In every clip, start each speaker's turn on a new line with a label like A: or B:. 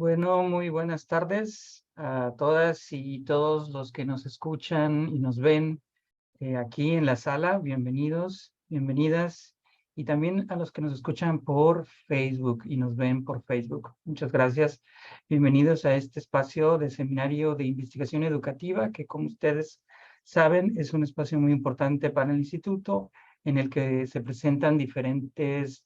A: Bueno, muy buenas tardes a todas y todos los que nos escuchan y nos ven aquí en la sala. Bienvenidos, bienvenidas. Y también a los que nos escuchan por Facebook y nos ven por Facebook. Muchas gracias. Bienvenidos a este espacio de seminario de investigación educativa que, como ustedes saben, es un espacio muy importante para el instituto en el que se presentan diferentes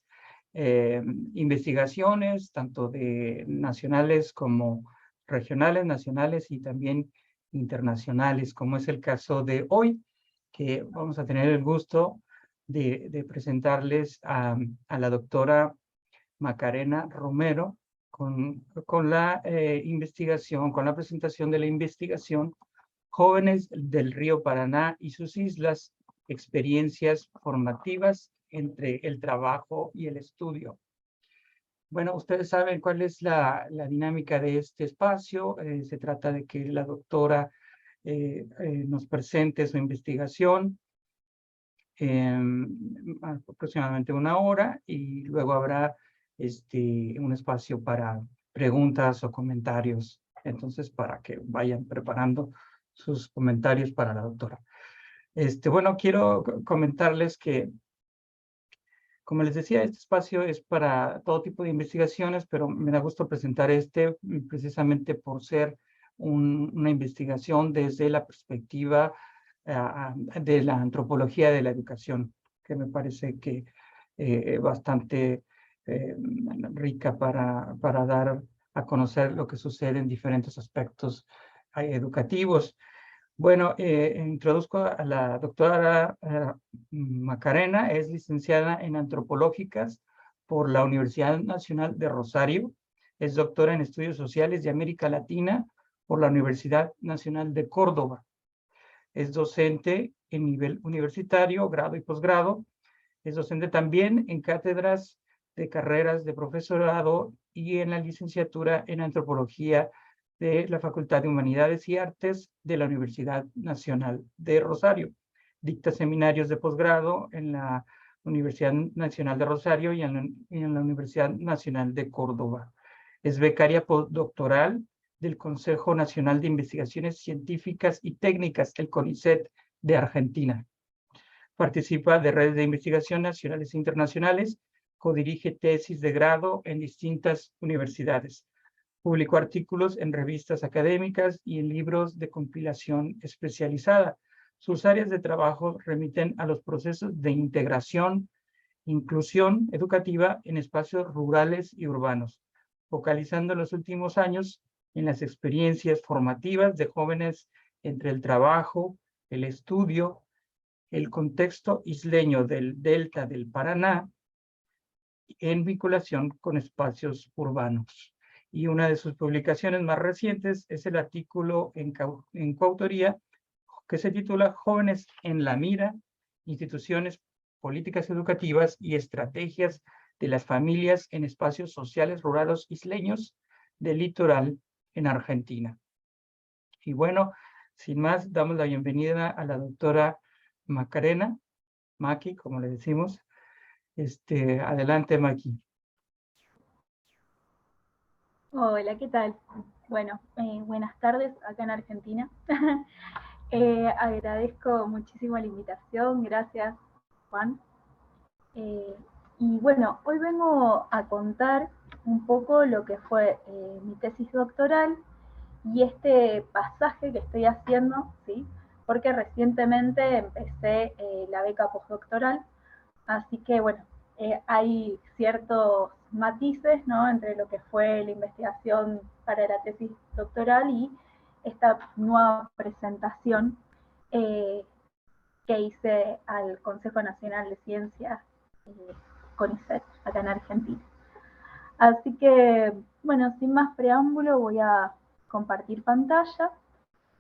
A: investigaciones, tanto de nacionales como regionales, nacionales y también internacionales, como es el caso de hoy, que vamos a tener el gusto de presentarles a la doctora Macarena Romero con la investigación, con la presentación de la investigación Jóvenes del Río Paraná y sus islas, experiencias formativas entre el trabajo y el estudio. Bueno, ustedes saben cuál es la dinámica de este espacio. Se trata de que la doctora nos presente su investigación aproximadamente una hora y luego habrá un espacio para preguntas o comentarios. Entonces, para que vayan preparando sus comentarios para la doctora. Bueno, quiero comentarles que, como les decía, este espacio es para todo tipo de investigaciones, pero me da gusto presentar precisamente por ser una investigación desde la perspectiva de la antropología de la educación, que me parece que bastante rica para dar a conocer lo que sucede en diferentes aspectos educativos. Bueno, introduzco a la doctora Macarena. Es licenciada en antropológicas por la Universidad Nacional de Rosario. Es doctora en estudios sociales de América Latina por la Universidad Nacional de Córdoba. Es docente en nivel universitario, grado y posgrado. Es docente también en cátedras de carreras de profesorado y en la licenciatura en antropología de la Facultad de Humanidades y Artes de la Universidad Nacional de Rosario. Dicta seminarios de posgrado en la Universidad Nacional de Rosario y en la Universidad Nacional de Córdoba. Es becaria postdoctoral del Consejo Nacional de Investigaciones Científicas y Técnicas, el CONICET de Argentina. Participa de redes de investigación nacionales e internacionales, codirige tesis de grado en distintas universidades. Publicó artículos en revistas académicas y en libros de compilación especializada. Sus áreas de trabajo remiten a los procesos de integración, inclusión educativa en espacios rurales y urbanos, focalizando en los últimos años en las experiencias formativas de jóvenes entre el trabajo, el estudio, el contexto isleño del delta del Paraná en vinculación con espacios urbanos. Y una de sus publicaciones más recientes es el artículo en coautoría que se titula Jóvenes en la mira, instituciones, políticas educativas y estrategias de las familias en espacios sociales rurales isleños del litoral en Argentina. Y bueno, sin más, damos la bienvenida a la doctora Macarena, Maki, como le decimos. Adelante, Maki.
B: Hola, ¿qué tal? Bueno, buenas tardes acá en Argentina. Agradezco muchísimo la invitación, gracias Juan. Y bueno, hoy vengo a contar un poco lo que fue mi tesis doctoral y este pasaje que estoy haciendo, ¿sí? Porque recientemente empecé la beca postdoctoral. Así que bueno, hay ciertos matices, ¿no?, entre lo que fue la investigación para la tesis doctoral y esta nueva presentación que hice al Consejo Nacional de Ciencias, CONICET, acá en Argentina. Así que, bueno, sin más preámbulo, voy a compartir pantalla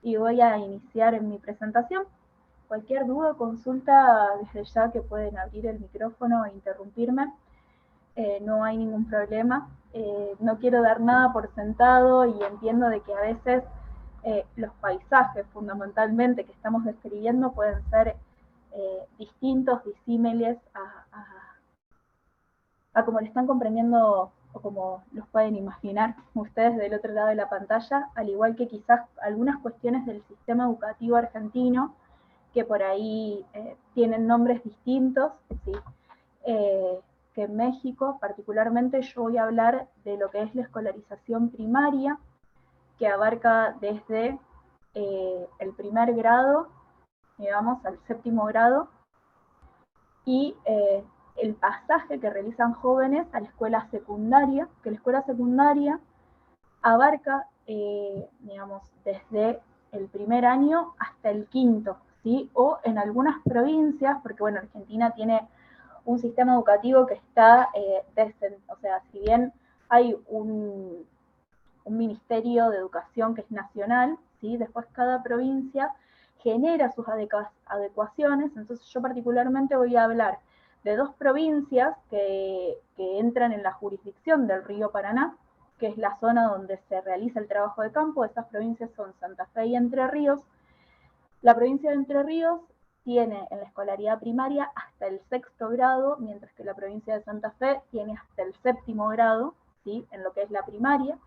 B: y voy a iniciar en mi presentación. Cualquier duda o consulta, desde ya que pueden abrir el micrófono e interrumpirme. No hay ningún problema. No quiero dar nada por sentado y entiendo de que a veces los paisajes fundamentalmente que estamos describiendo pueden ser distintos, disímiles a como lo están comprendiendo o como los pueden imaginar ustedes del otro lado de la pantalla, al igual que quizás algunas cuestiones del sistema educativo argentino, que por ahí tienen nombres distintos, ¿sí? Que en México, particularmente yo voy a hablar de lo que es la escolarización primaria, que abarca desde el primer grado, digamos, al séptimo grado, y el pasaje que realizan jóvenes a la escuela secundaria, que la escuela secundaria abarca, digamos, desde el primer año hasta el quinto, ¿sí? O en algunas provincias, porque bueno, Argentina tiene un sistema educativo que está, o sea, si bien hay un ministerio de educación que es nacional, ¿sí? Después cada provincia genera sus adecuaciones, entonces yo particularmente voy a hablar de dos provincias que entran en la jurisdicción del río Paraná, que es la zona donde se realiza el trabajo de campo. Esas provincias son Santa Fe y Entre Ríos. La provincia de Entre Ríos tiene en la escolaridad primaria hasta el sexto grado, mientras que la provincia de Santa Fe tiene hasta el séptimo grado, ¿sí? En lo que es la primaria.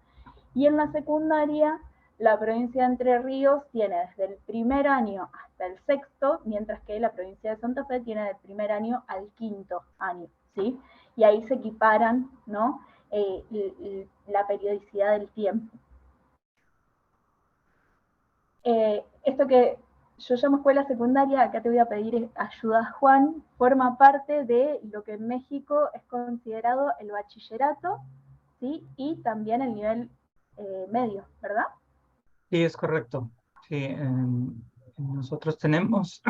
B: Y en la secundaria, la provincia de Entre Ríos tiene desde el primer año hasta el sexto, mientras que la provincia de Santa Fe tiene del primer año al quinto año, ¿sí? Y ahí se equiparan, ¿no? La periodicidad del tiempo. Esto que yo llamo escuela secundaria, acá te voy a pedir ayuda, Juan, forma parte de lo que en México es considerado el bachillerato, ¿sí? Y también el nivel medio, ¿verdad?
A: Sí, es correcto. Sí, nosotros tenemos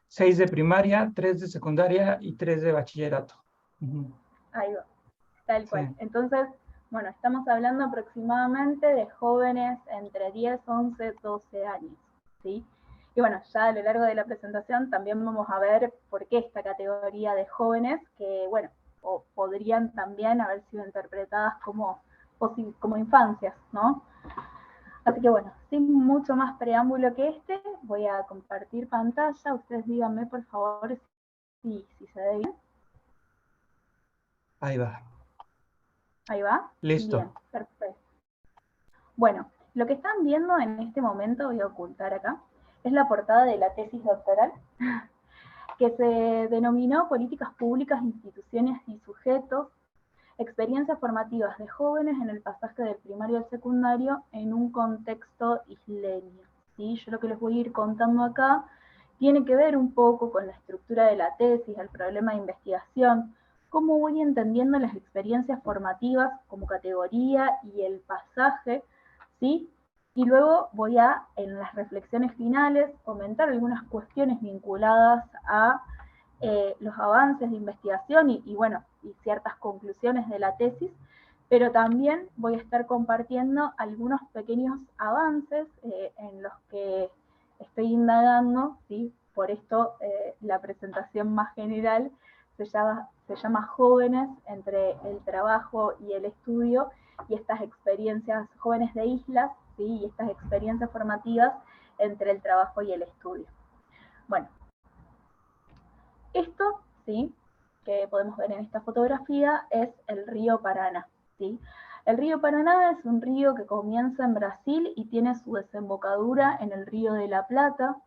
A: 6 de primaria, 3 de secundaria y 3 de bachillerato. Ujú.
B: Ahí va, tal
A: Sí,
B: cual. Entonces, bueno, estamos hablando aproximadamente de jóvenes entre 10, 11, 12 años, ¿sí? Y bueno, ya a lo largo de la presentación también vamos a ver por qué esta categoría de jóvenes que, bueno, o podrían también haber sido interpretadas como infancias, ¿no? Así que bueno, sin mucho más preámbulo que este, voy a compartir pantalla. Ustedes díganme, por favor, si se ve bien.
A: ahí va.
B: Ahí va. Bien,
A: Listo.
B: perfecto. Bueno, lo que están viendo en este momento, voy a ocultar acá, es la portada de la tesis doctoral, que se denominó Políticas Públicas, Instituciones y Sujetos, experiencias formativas de jóvenes en el pasaje del primario al secundario en un contexto isleño. ¿Sí? Yo lo que les voy a ir contando acá tiene que ver un poco con la estructura de la tesis, el problema de investigación, cómo voy entendiendo las experiencias formativas como categoría y el pasaje, ¿sí? Y luego voy a, en las reflexiones finales, comentar algunas cuestiones vinculadas a los avances de investigación bueno, y ciertas conclusiones de la tesis, pero también voy a estar compartiendo algunos pequeños avances en los que estoy indagando, ¿sí? Por esto la presentación más general se llama Jóvenes entre el trabajo y el estudio, y estas experiencias, jóvenes de islas, ¿sí? Y estas experiencias formativas entre el trabajo y el estudio. Bueno, esto, ¿sí? Que podemos ver en esta fotografía, es el río Paraná, ¿sí? El río Paraná es un río que comienza en Brasil y tiene su desembocadura en el río de la Plata,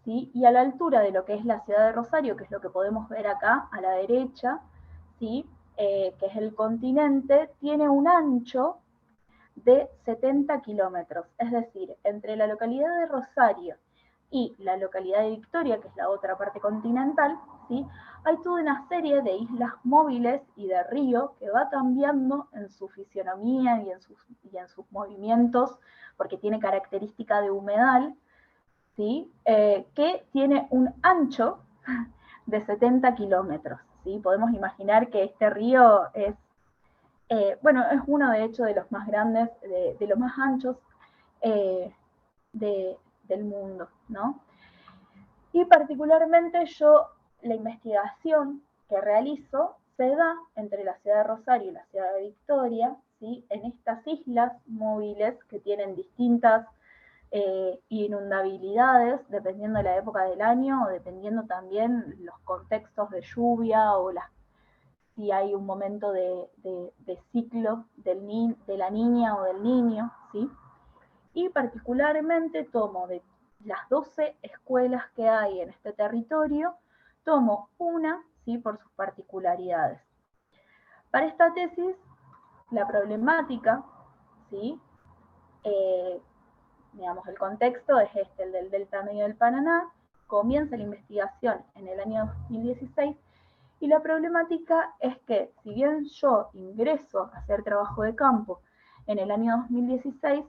B: ¿sí? Y a la altura de lo que es la ciudad de Rosario, que es lo que podemos ver acá a la derecha, ¿sí? Que es el continente, tiene un ancho de 70 kilómetros, es decir, entre la localidad de Rosario y la localidad de Victoria, que es la otra parte continental, ¿sí? Hay toda una serie de islas móviles y de río que va cambiando en su fisionomía y en sus movimientos, porque tiene característica de humedal, ¿sí? Que tiene un ancho de 70 kilómetros. ¿Sí? Podemos imaginar que este río es bueno, es uno de hecho de los más grandes, de los más anchos eh, del mundo, ¿no? Y particularmente yo, la investigación que realizo se da entre la ciudad de Rosario y la ciudad de Victoria, ¿sí? En estas islas móviles que tienen distintas inundabilidades, dependiendo de la época del año o dependiendo también los contextos de lluvia o si hay un momento de ciclo de la niña o del niño, ¿sí? Y particularmente tomo de las 12 escuelas que hay en este territorio, tomo una, ¿sí? Por sus particularidades. Para esta tesis, la problemática, ¿sí? Digamos, el contexto es este, el del Delta Medio del Paraná, comienza la investigación en el año 2016, y la problemática es que, si bien yo ingreso a hacer trabajo de campo en el año 2016,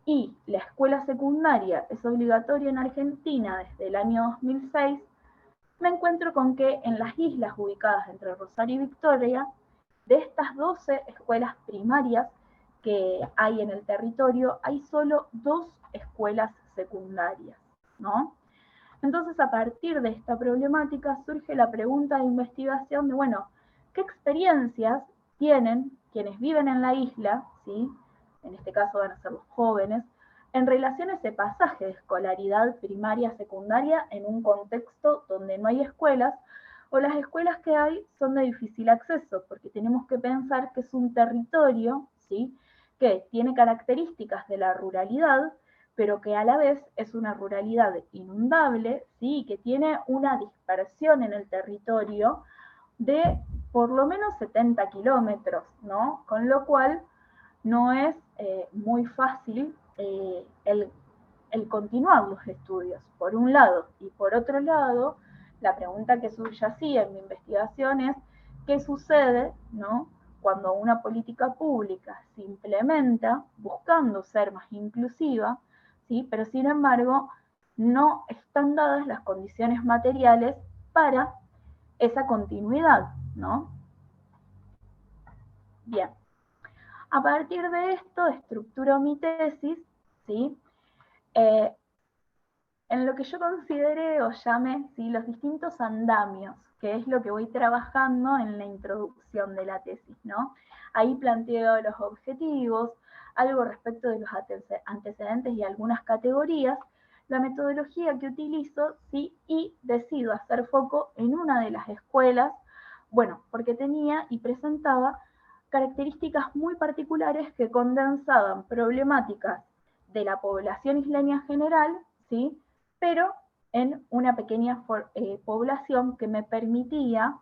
B: y la escuela secundaria es obligatoria en Argentina desde el año 2006, me encuentro con que en las islas ubicadas entre Rosario y Victoria, de estas 12 escuelas primarias que hay en el territorio, hay solo 2 escuelas secundarias, ¿no? Entonces, a partir de esta problemática surge la pregunta de investigación de, bueno, ¿qué experiencias tienen quienes viven en la isla, ¿sí? En este caso van a ser los jóvenes, en relación a ese pasaje de escolaridad primaria, secundaria, en un contexto donde no hay escuelas, o las escuelas que hay son de difícil acceso, porque tenemos que pensar que es un territorio, ¿sí? Que tiene características de la ruralidad, pero que a la vez es una ruralidad inundable, ¿sí? Que tiene una dispersión en el territorio de por lo menos 70 kilómetros, ¿no? Con lo cual no es muy fácil el continuar los estudios, por un lado. Y por otro lado, la pregunta que subyacía en mi investigación es, ¿qué sucede, ¿no? Cuando una política pública se implementa buscando ser más inclusiva, ¿sí? Pero sin embargo no están dadas las condiciones materiales para esa continuidad, ¿no? Bien, a partir de esto estructuro mi tesis, ¿sí? En lo que yo consideré o llame, ¿sí? Los distintos andamios, que es lo que voy trabajando en la introducción de la tesis, ¿no? Ahí planteo los objetivos, algo respecto de los antecedentes y algunas categorías, la metodología que utilizo, ¿sí? Y decido hacer foco en una de las escuelas, bueno, porque tenía y presentaba características muy particulares que condensaban problemáticas de la población isleña general, ¿sí? Pero en una pequeña población que me permitía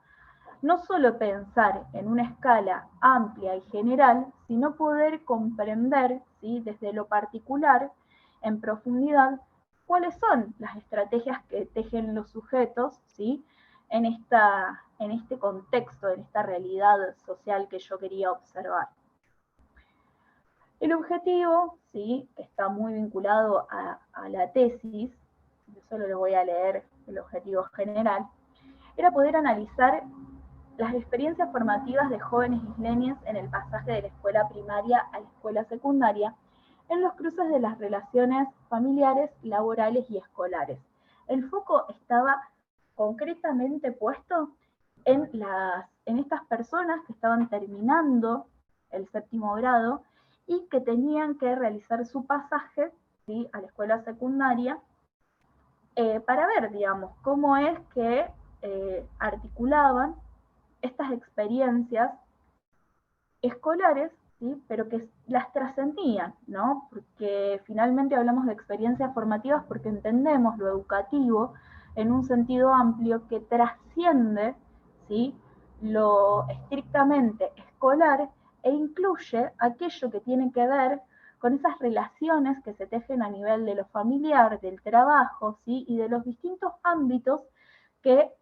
B: no solo pensar en una escala amplia y general, sino poder comprender, ¿sí? Desde lo particular, en profundidad, cuáles son las estrategias que tejen los sujetos, ¿sí? en este contexto, en esta realidad social que yo quería observar. El objetivo, ¿sí? Que está muy vinculado a la tesis, yo solo le voy a leer el objetivo general, era poder analizar las experiencias formativas de jóvenes isleños en el pasaje de la escuela primaria a la escuela secundaria, en los cruces de las relaciones familiares, laborales y escolares. El foco estaba concretamente puesto en estas personas que estaban terminando el 7º grado y que tenían que realizar su pasaje, ¿sí? A la escuela secundaria, para ver, digamos, cómo es que articulaban estas experiencias escolares, ¿sí? Pero que las trascendían, ¿no? Porque finalmente hablamos de experiencias formativas porque entendemos lo educativo en un sentido amplio que trasciende, ¿sí? Lo estrictamente escolar e incluye aquello que tiene que ver con esas relaciones que se tejen a nivel de lo familiar, del trabajo, ¿sí? Y de los distintos ámbitos que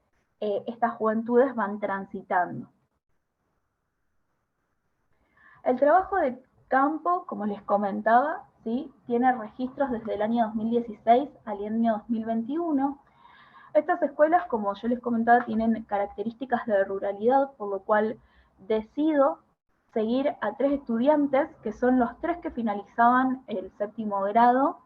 B: estas juventudes van transitando. El trabajo de campo, como les comentaba, ¿sí? Tiene registros desde el año 2016 al año 2021. Estas escuelas, como yo les comentaba, tienen características de ruralidad, por lo cual decido seguir a 3 estudiantes, que son los 3 que finalizaban el 7º grado,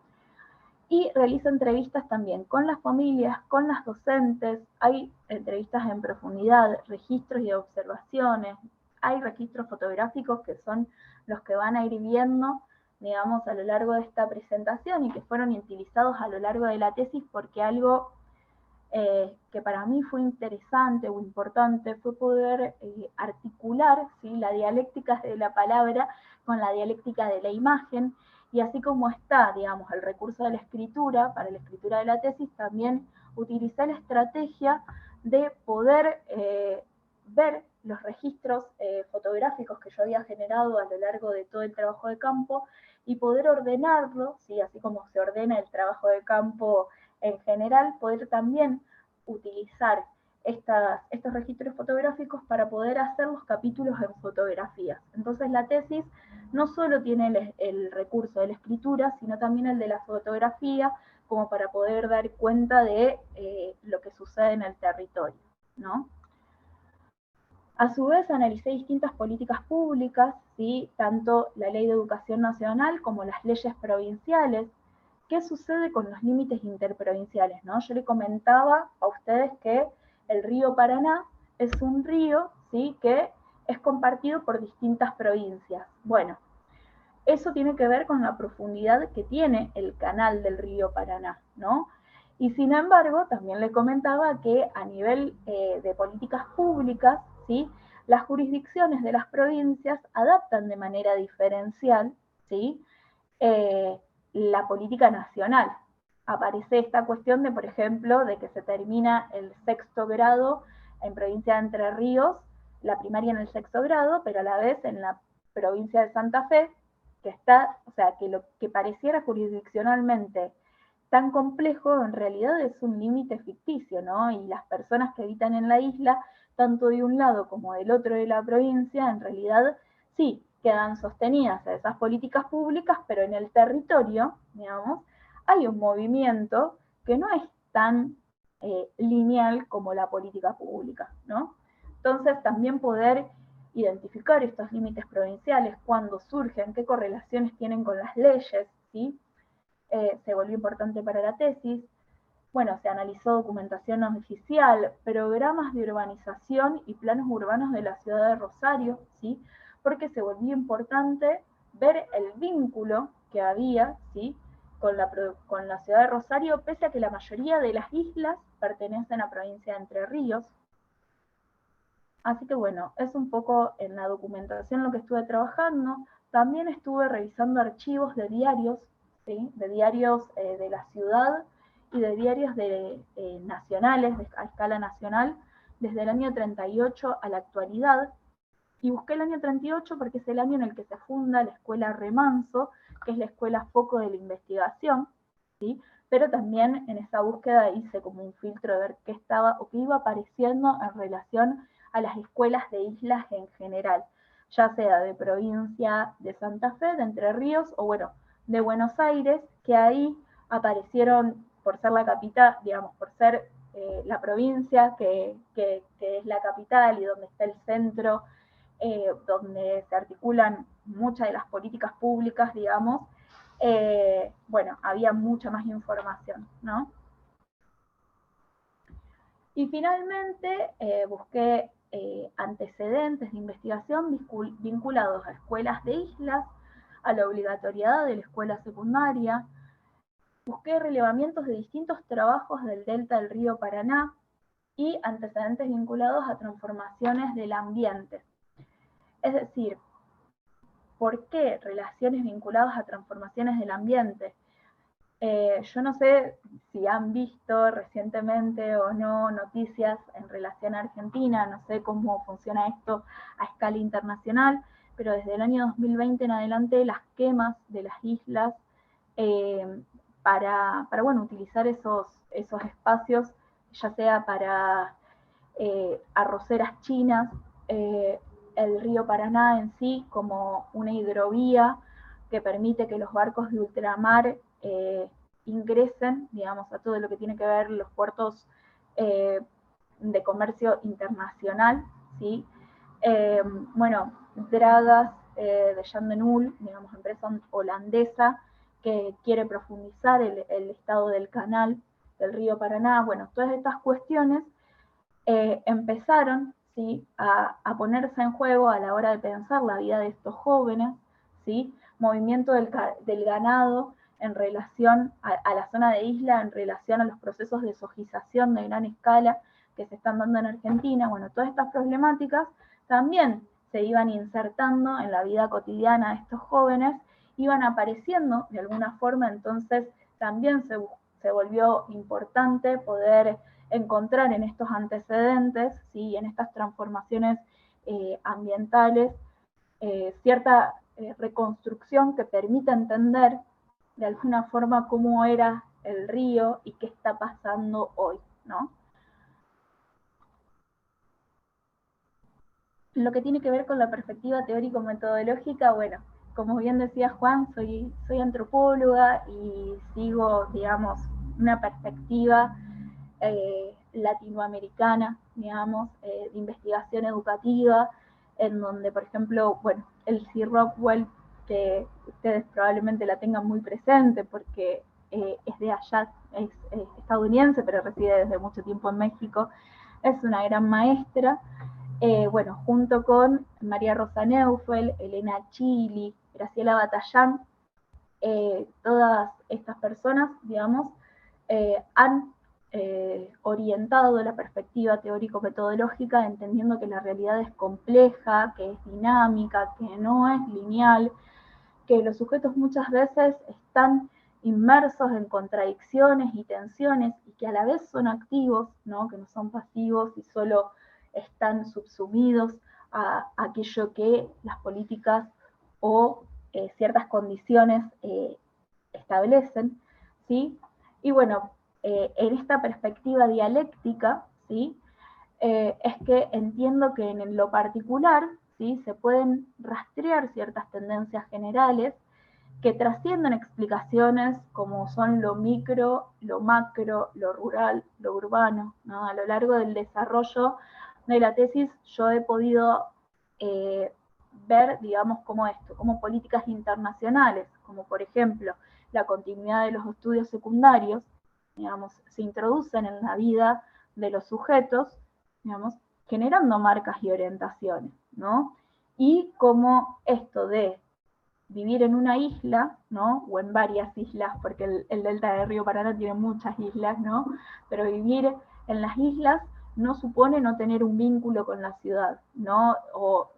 B: y realizo entrevistas también con las familias, con las docentes, hay entrevistas en profundidad, registros y observaciones, hay registros fotográficos que son los que van a ir viendo, digamos, a lo largo de esta presentación y que fueron utilizados a lo largo de la tesis porque algo que para mí fue interesante o importante fue poder articular, ¿sí?, la dialéctica de la palabra con la dialéctica de la imagen, y así como está, digamos, el recurso de la escritura, para la escritura de la tesis, también utilicé la estrategia de poder ver los registros fotográficos que yo había generado a lo largo de todo el trabajo de campo y poder ordenarlo, ¿sí?, así como se ordena el trabajo de campo en general, poder también utilizar estos registros fotográficos para poder hacer los capítulos en fotografías. Entonces la tesis no solo tiene el recurso de la escritura, sino también el de la fotografía, como para poder dar cuenta de lo que sucede en el territorio, ¿no? A su vez, analicé distintas políticas públicas, ¿sí?, tanto la Ley de Educación Nacional como las leyes provinciales. ¿Qué sucede con los límites interprovinciales, ¿no? Yo le comentaba a ustedes que el río Paraná es un río, ¿sí?, que es compartido por distintas provincias. Bueno, eso tiene que ver con la profundidad que tiene el canal del río Paraná, ¿no? Y sin embargo, también le comentaba que a nivel de políticas públicas, ¿sí?, las jurisdicciones de las provincias adaptan de manera diferencial, ¿sí?, la política nacional. Aparece esta cuestión de, por ejemplo, de que se termina el 6º grado en provincia de Entre Ríos, la primaria en el 6º grado, pero a la vez en la provincia de Santa Fe, que está, o sea, que lo que pareciera jurisdiccionalmente tan complejo, en realidad es un límite ficticio, ¿no? Y las personas que habitan en la isla, tanto de un lado como del otro de la provincia, en realidad sí, quedan sostenidas a esas políticas públicas, pero en el territorio, digamos, hay un movimiento que no es tan lineal como la política pública, ¿no? Entonces, también poder identificar estos límites provinciales, cuándo surgen, qué correlaciones tienen con las leyes, ¿sí? Se volvió importante para la tesis. Bueno, se analizó documentación oficial, programas de urbanización y planos urbanos de la ciudad de Rosario, ¿sí?, porque se volvió importante ver el vínculo que había, ¿sí?, con la ciudad de Rosario, pese a que la mayoría de las islas pertenecen a provincia de Entre Ríos. Así que bueno, es un poco en la documentación lo que estuve trabajando. También estuve revisando archivos de diarios, ¿sí?, de diarios de la ciudad y de diarios nacionales, a escala nacional, desde el año 38 a la actualidad. Y busqué el año 38 porque es el año en el que se funda la Escuela Remanso, que es la escuela foco de la investigación, ¿sí? Pero también en esa búsqueda hice como un filtro de ver qué estaba o qué iba apareciendo en relación a las escuelas de islas en general, ya sea de provincia de Santa Fe, de Entre Ríos o bueno, de Buenos Aires, que ahí aparecieron por ser la capital, digamos, por ser la provincia que es la capital y donde está el centro, donde se articulan muchas de las políticas públicas, digamos, bueno, había mucha más información, ¿no? Y finalmente busqué antecedentes de investigación vinculados a escuelas de islas, a la obligatoriedad de la escuela secundaria. Busqué relevamientos de distintos trabajos del delta del río Paraná y antecedentes vinculados a transformaciones del ambiente. Es decir, ¿por qué relaciones vinculadas a transformaciones del ambiente? Yo no sé si han visto recientemente o no noticias en relación a Argentina, no sé cómo funciona esto a escala internacional, pero desde el año 2020 en adelante las quemas de las islas para bueno, utilizar esos espacios, ya sea para arroceras chinas, el río Paraná en sí como una hidrovía que permite que los barcos de ultramar ingresen, digamos, a todo lo que tiene que ver los puertos de comercio internacional, ¿sí? Bueno, Dragas de Jan de Nul, digamos, empresa holandesa que quiere profundizar el estado del canal del río Paraná. Bueno, todas estas cuestiones empezaron, ¿sí?, a ponerse en juego a la hora de pensar la vida de estos jóvenes, ¿sí? Movimiento del ganado en relación a la zona de isla, en relación a los procesos de sojización de gran escala que se están dando en Argentina. Bueno, todas estas problemáticas también se iban insertando en la vida cotidiana de estos jóvenes, iban apareciendo de alguna forma, entonces también se volvió importante poder encontrar en estos antecedentes, ¿sí? En estas transformaciones ambientales, cierta reconstrucción que permita entender de alguna forma cómo era el río y qué está pasando hoy, ¿no? Lo que tiene que ver con la perspectiva teórico-metodológica, bueno, como bien decía Juan, soy antropóloga y sigo, digamos, una perspectiva latinoamericana, digamos, de investigación educativa, en donde, por ejemplo, bueno, Elsie Rockwell, que ustedes probablemente la tengan muy presente porque es de allá, es estadounidense, pero reside desde mucho tiempo en México, es una gran maestra. Bueno, junto con María Rosa Neufeld, Elena Chili, Graciela Batallán, todas estas personas, digamos, han orientado la perspectiva teórico-metodológica, entendiendo que la realidad es compleja, que es dinámica, que no es lineal, que los sujetos muchas veces están inmersos en contradicciones y tensiones y que a la vez son activos, ¿no? Que no son pasivos y solo están subsumidos a aquello que las políticas o ciertas condiciones establecen, ¿sí? Y bueno, en esta perspectiva dialéctica, ¿sí? Es que entiendo que en lo particular, ¿sí? Se pueden rastrear ciertas tendencias generales que trascienden explicaciones como son lo micro, lo macro, lo rural, lo urbano, ¿no? A lo largo del desarrollo de la tesis yo he podido ver, digamos, como políticas internacionales, como por ejemplo la continuidad de los estudios secundarios, digamos, se introducen en la vida de los sujetos, digamos, generando marcas y orientaciones, ¿no? Y como esto de vivir en una isla, ¿no? O en varias islas, porque el delta del río Paraná tiene muchas islas, ¿no? Pero vivir en las islas no supone no tener un vínculo con la ciudad, ¿no? O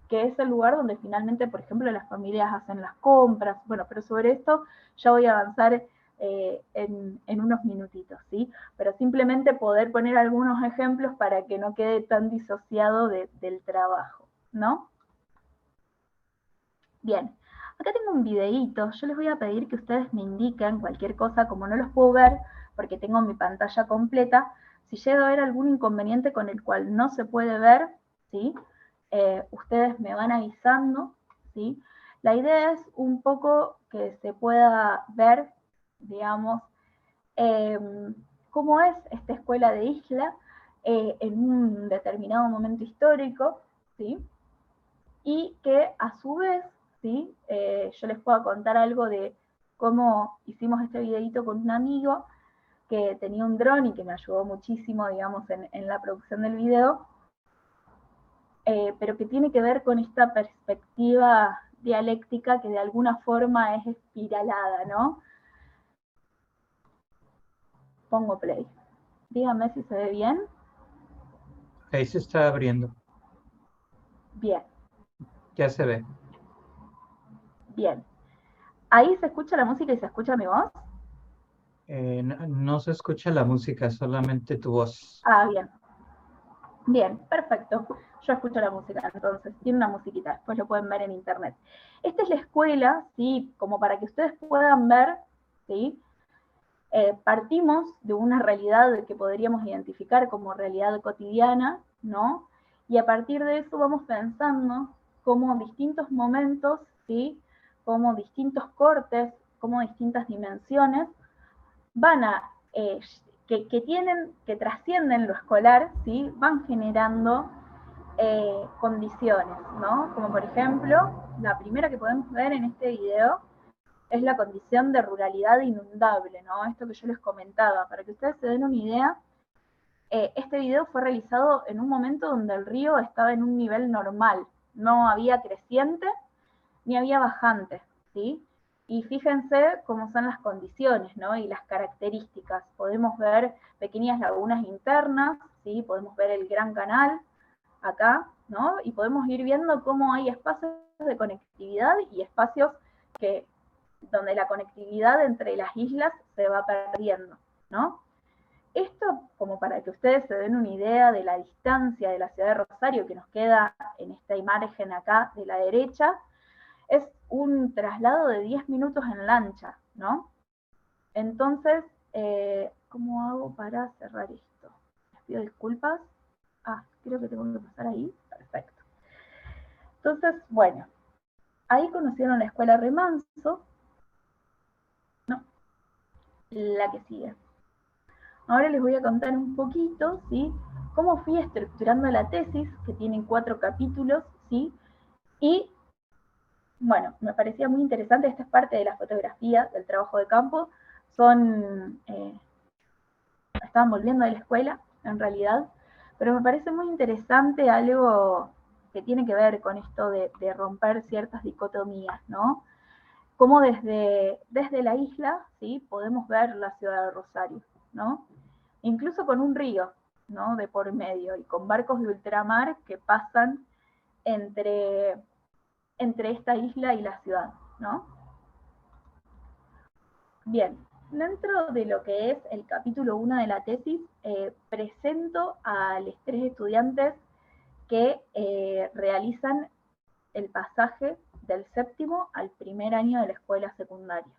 B: que es el lugar donde finalmente, por ejemplo, las familias hacen las compras. Bueno, pero sobre esto ya voy a avanzar en unos minutitos, ¿sí? Pero simplemente poder poner algunos ejemplos para que no quede tan disociado del trabajo, ¿no? Bien, acá tengo un videíto, yo les voy a pedir que ustedes me indiquen cualquier cosa, como no los puedo ver porque tengo mi pantalla completa, si llega a haber algún inconveniente con el cual no se puede ver, ¿sí? Ustedes me van avisando, ¿sí? La idea es un poco que se pueda ver, digamos, eh, cómo es esta escuela de isla en un determinado momento histórico, ¿sí? Y que a su vez, ¿sí? Yo les puedo contar algo de cómo hicimos este videito con un amigo que tenía un dron y que me ayudó muchísimo, digamos, en la producción del video, pero que tiene que ver con esta perspectiva dialéctica que de alguna forma es espiralada, ¿no? Pongo play. Díganme si se ve bien.
A: Ahí se está abriendo.
B: Bien,
A: Ya se ve.
B: bien. ¿Ahí se escucha la música y se escucha mi voz?
A: No se escucha la música, solamente tu voz.
B: Ah, bien. Bien, perfecto. Yo escucho la música, entonces tiene una musiquita, después lo pueden ver en internet. Esta es la escuela, ¿sí? Como para que ustedes puedan ver, ¿sí? Partimos de una realidad que podríamos identificar como realidad cotidiana, ¿no? Y a partir de eso vamos pensando cómo distintos momentos, ¿sí? Como distintos cortes, como distintas dimensiones van a, que trascienden lo escolar, ¿sí? Van generando condiciones, ¿no? Como por ejemplo, la primera que podemos ver en este video es la condición de ruralidad inundable, ¿no? Esto que yo les comentaba, para que ustedes se den una idea, este video fue realizado en un momento donde el río estaba en un nivel normal, no había creciente ni había bajante, ¿sí? Y fíjense cómo son las condiciones, ¿no? Y las características. Podemos ver pequeñas lagunas internas, ¿sí? Podemos ver el Gran Canal acá, ¿no? Y podemos ir viendo cómo hay espacios de conectividad y espacios donde la conectividad entre las islas se va perdiendo, ¿no? Esto, como para que ustedes se den una idea de la distancia de la ciudad de Rosario que nos queda en esta imagen acá de la derecha, es un traslado de 10 minutos en lancha, ¿no? Entonces, ¿cómo hago para cerrar esto? Les pido disculpas. Creo que tengo que pasar ahí. Perfecto. Entonces, bueno, ahí conocieron la escuela Remanso. No, la que sigue. Ahora les voy a contar un poquito, ¿sí? Cómo fui estructurando la tesis, que tiene 4 capítulos, ¿sí? Y, bueno, me parecía muy interesante, esta es parte de la fotografía, del trabajo de campo, estaban volviendo de la escuela, en realidad, pero me parece muy interesante algo que tiene que ver con esto de romper ciertas dicotomías, ¿no? Cómo desde la isla, ¿sí? Podemos ver la ciudad de Rosario, ¿no? Incluso con un río, ¿no? De por medio, y con barcos de ultramar que pasan entre esta isla y la ciudad, ¿no? Bien, dentro de lo que es el capítulo 1 de la tesis, presento a los 3 estudiantes que realizan el pasaje del 7º al 1er año de la escuela secundaria.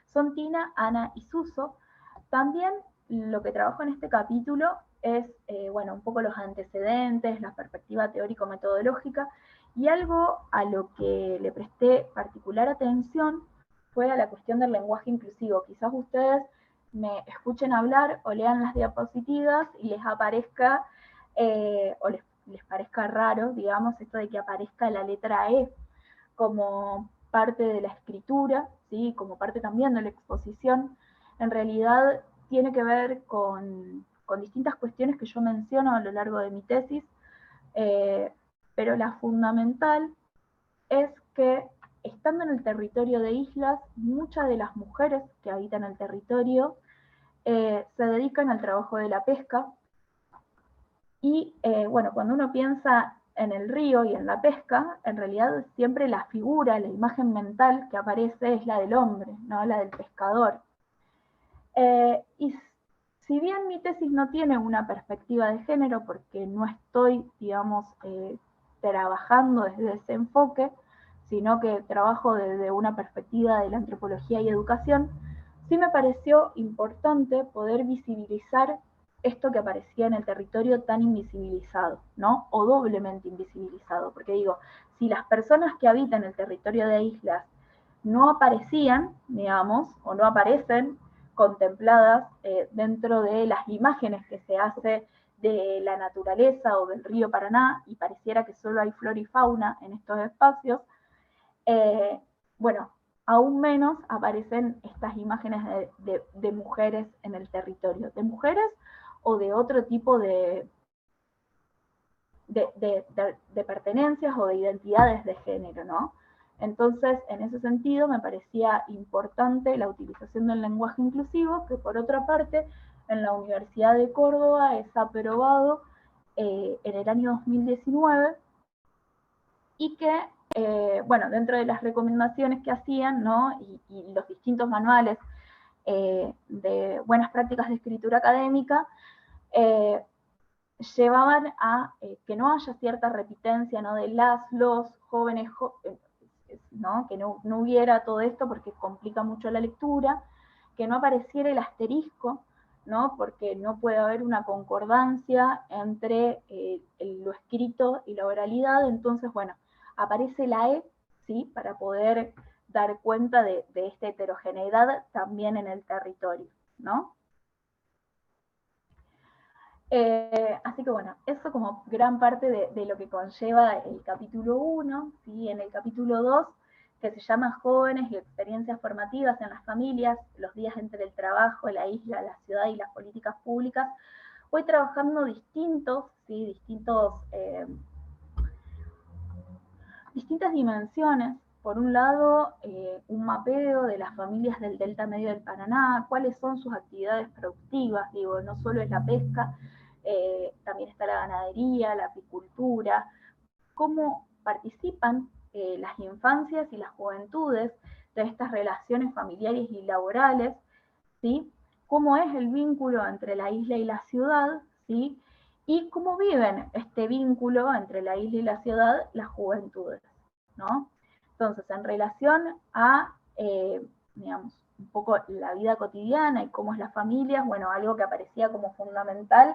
B: Son Tina, Ana y Suso. También lo que trabajo en este capítulo es, bueno, un poco los antecedentes, la perspectiva teórico-metodológica, y algo a lo que le presté particular atención fue a la cuestión del lenguaje inclusivo. Quizás ustedes me escuchen hablar o lean las diapositivas y les aparezca, o les parezca raro, digamos, esto de que aparezca la letra E como parte de la escritura, ¿sí? Como parte también de la exposición. En realidad tiene que ver con distintas cuestiones que yo menciono a lo largo de mi tesis, pero la fundamental es que estando en el territorio de islas, muchas de las mujeres que habitan el territorio se dedican al trabajo de la pesca, y bueno, cuando uno piensa en el río y en la pesca, en realidad siempre la figura, la imagen mental que aparece es la del hombre, ¿no? La del pescador. Y si bien mi tesis no tiene una perspectiva de género, porque no estoy, digamos, trabajando desde ese enfoque, sino que trabajo desde una perspectiva de la antropología y educación, sí me pareció importante poder visibilizar esto que aparecía en el territorio tan invisibilizado, ¿no? O doblemente invisibilizado, porque digo, si las personas que habitan el territorio de islas no aparecían, digamos, o no aparecen contempladas dentro de las imágenes que se hace de la naturaleza o del río Paraná, y pareciera que solo hay flora y fauna en estos espacios, bueno, aún menos aparecen estas imágenes de mujeres en el territorio, de mujeres o de otro tipo de pertenencias o de identidades de género, ¿no? Entonces, en ese sentido, me parecía importante la utilización del lenguaje inclusivo, que por otra parte, en la Universidad de Córdoba es aprobado en el año 2019, y que, bueno, dentro de las recomendaciones que hacían, ¿no? Y los distintos manuales de buenas prácticas de escritura académica, llevaban a que no haya cierta repitencia, ¿no? De los jóvenes, ¿no? Que no hubiera todo esto porque complica mucho la lectura, que no apareciera el asterisco, ¿no? Porque no puede haber una concordancia entre lo escrito y la oralidad. Entonces, bueno, aparece la E, ¿sí? Para poder dar cuenta de esta heterogeneidad también en el territorio, ¿no? Así que bueno, eso como gran parte de lo que conlleva el capítulo 1, ¿sí? En el capítulo 2, que se llama Jóvenes y experiencias formativas en las familias, los días entre el trabajo, la isla, la ciudad y las políticas públicas, voy trabajando distintas dimensiones por un lado, un mapeo de las familias del Delta Medio del Paraná, cuáles son sus actividades productivas, digo, no solo es la pesca, también está la ganadería, la apicultura, cómo participan las infancias y las juventudes de estas relaciones familiares y laborales, ¿sí? Cómo es el vínculo entre la isla y la ciudad, ¿sí? Y cómo viven este vínculo entre la isla y la ciudad las juventudes, ¿no? Entonces, en relación a, digamos, un poco la vida cotidiana y cómo es las familias, bueno, algo que aparecía como fundamental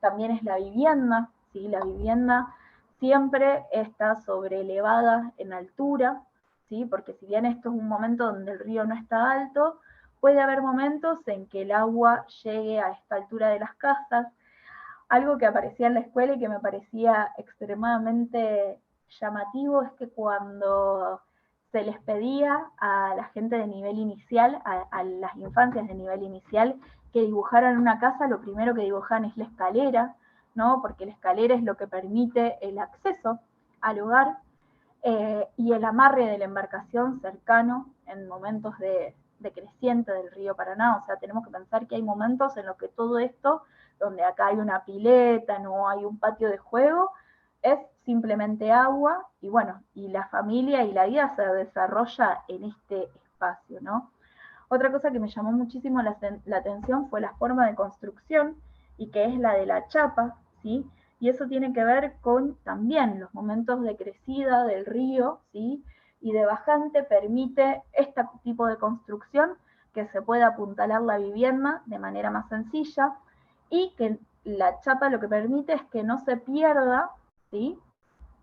B: también es la vivienda, ¿sí? La vivienda siempre está sobreelevada en altura, ¿sí? Porque si bien esto es un momento donde el río no está alto, puede haber momentos en que el agua llegue a esta altura de las casas. Algo que aparecía en la escuela y que me parecía extremadamente llamativo es que cuando se les pedía a la gente de nivel inicial, a las infancias de nivel inicial, que dibujaran una casa, lo primero que dibujan es la escalera, ¿no? Porque la escalera es lo que permite el acceso al hogar, y el amarre de la embarcación cercano en momentos de creciente del río Paraná. O sea, tenemos que pensar que hay momentos en los que todo esto, donde acá hay una pileta, no hay un patio de juego, es simplemente agua, y bueno, y la familia y la vida se desarrolla en este espacio, ¿no? Otra cosa que me llamó muchísimo la atención fue la forma de construcción, y que es la de la chapa, ¿sí? Y eso tiene que ver con también los momentos de crecida del río, ¿sí? Y de bajante permite este tipo de construcción, que se pueda apuntalar la vivienda de manera más sencilla, y que la chapa lo que permite es que no se pierda, ¿sí?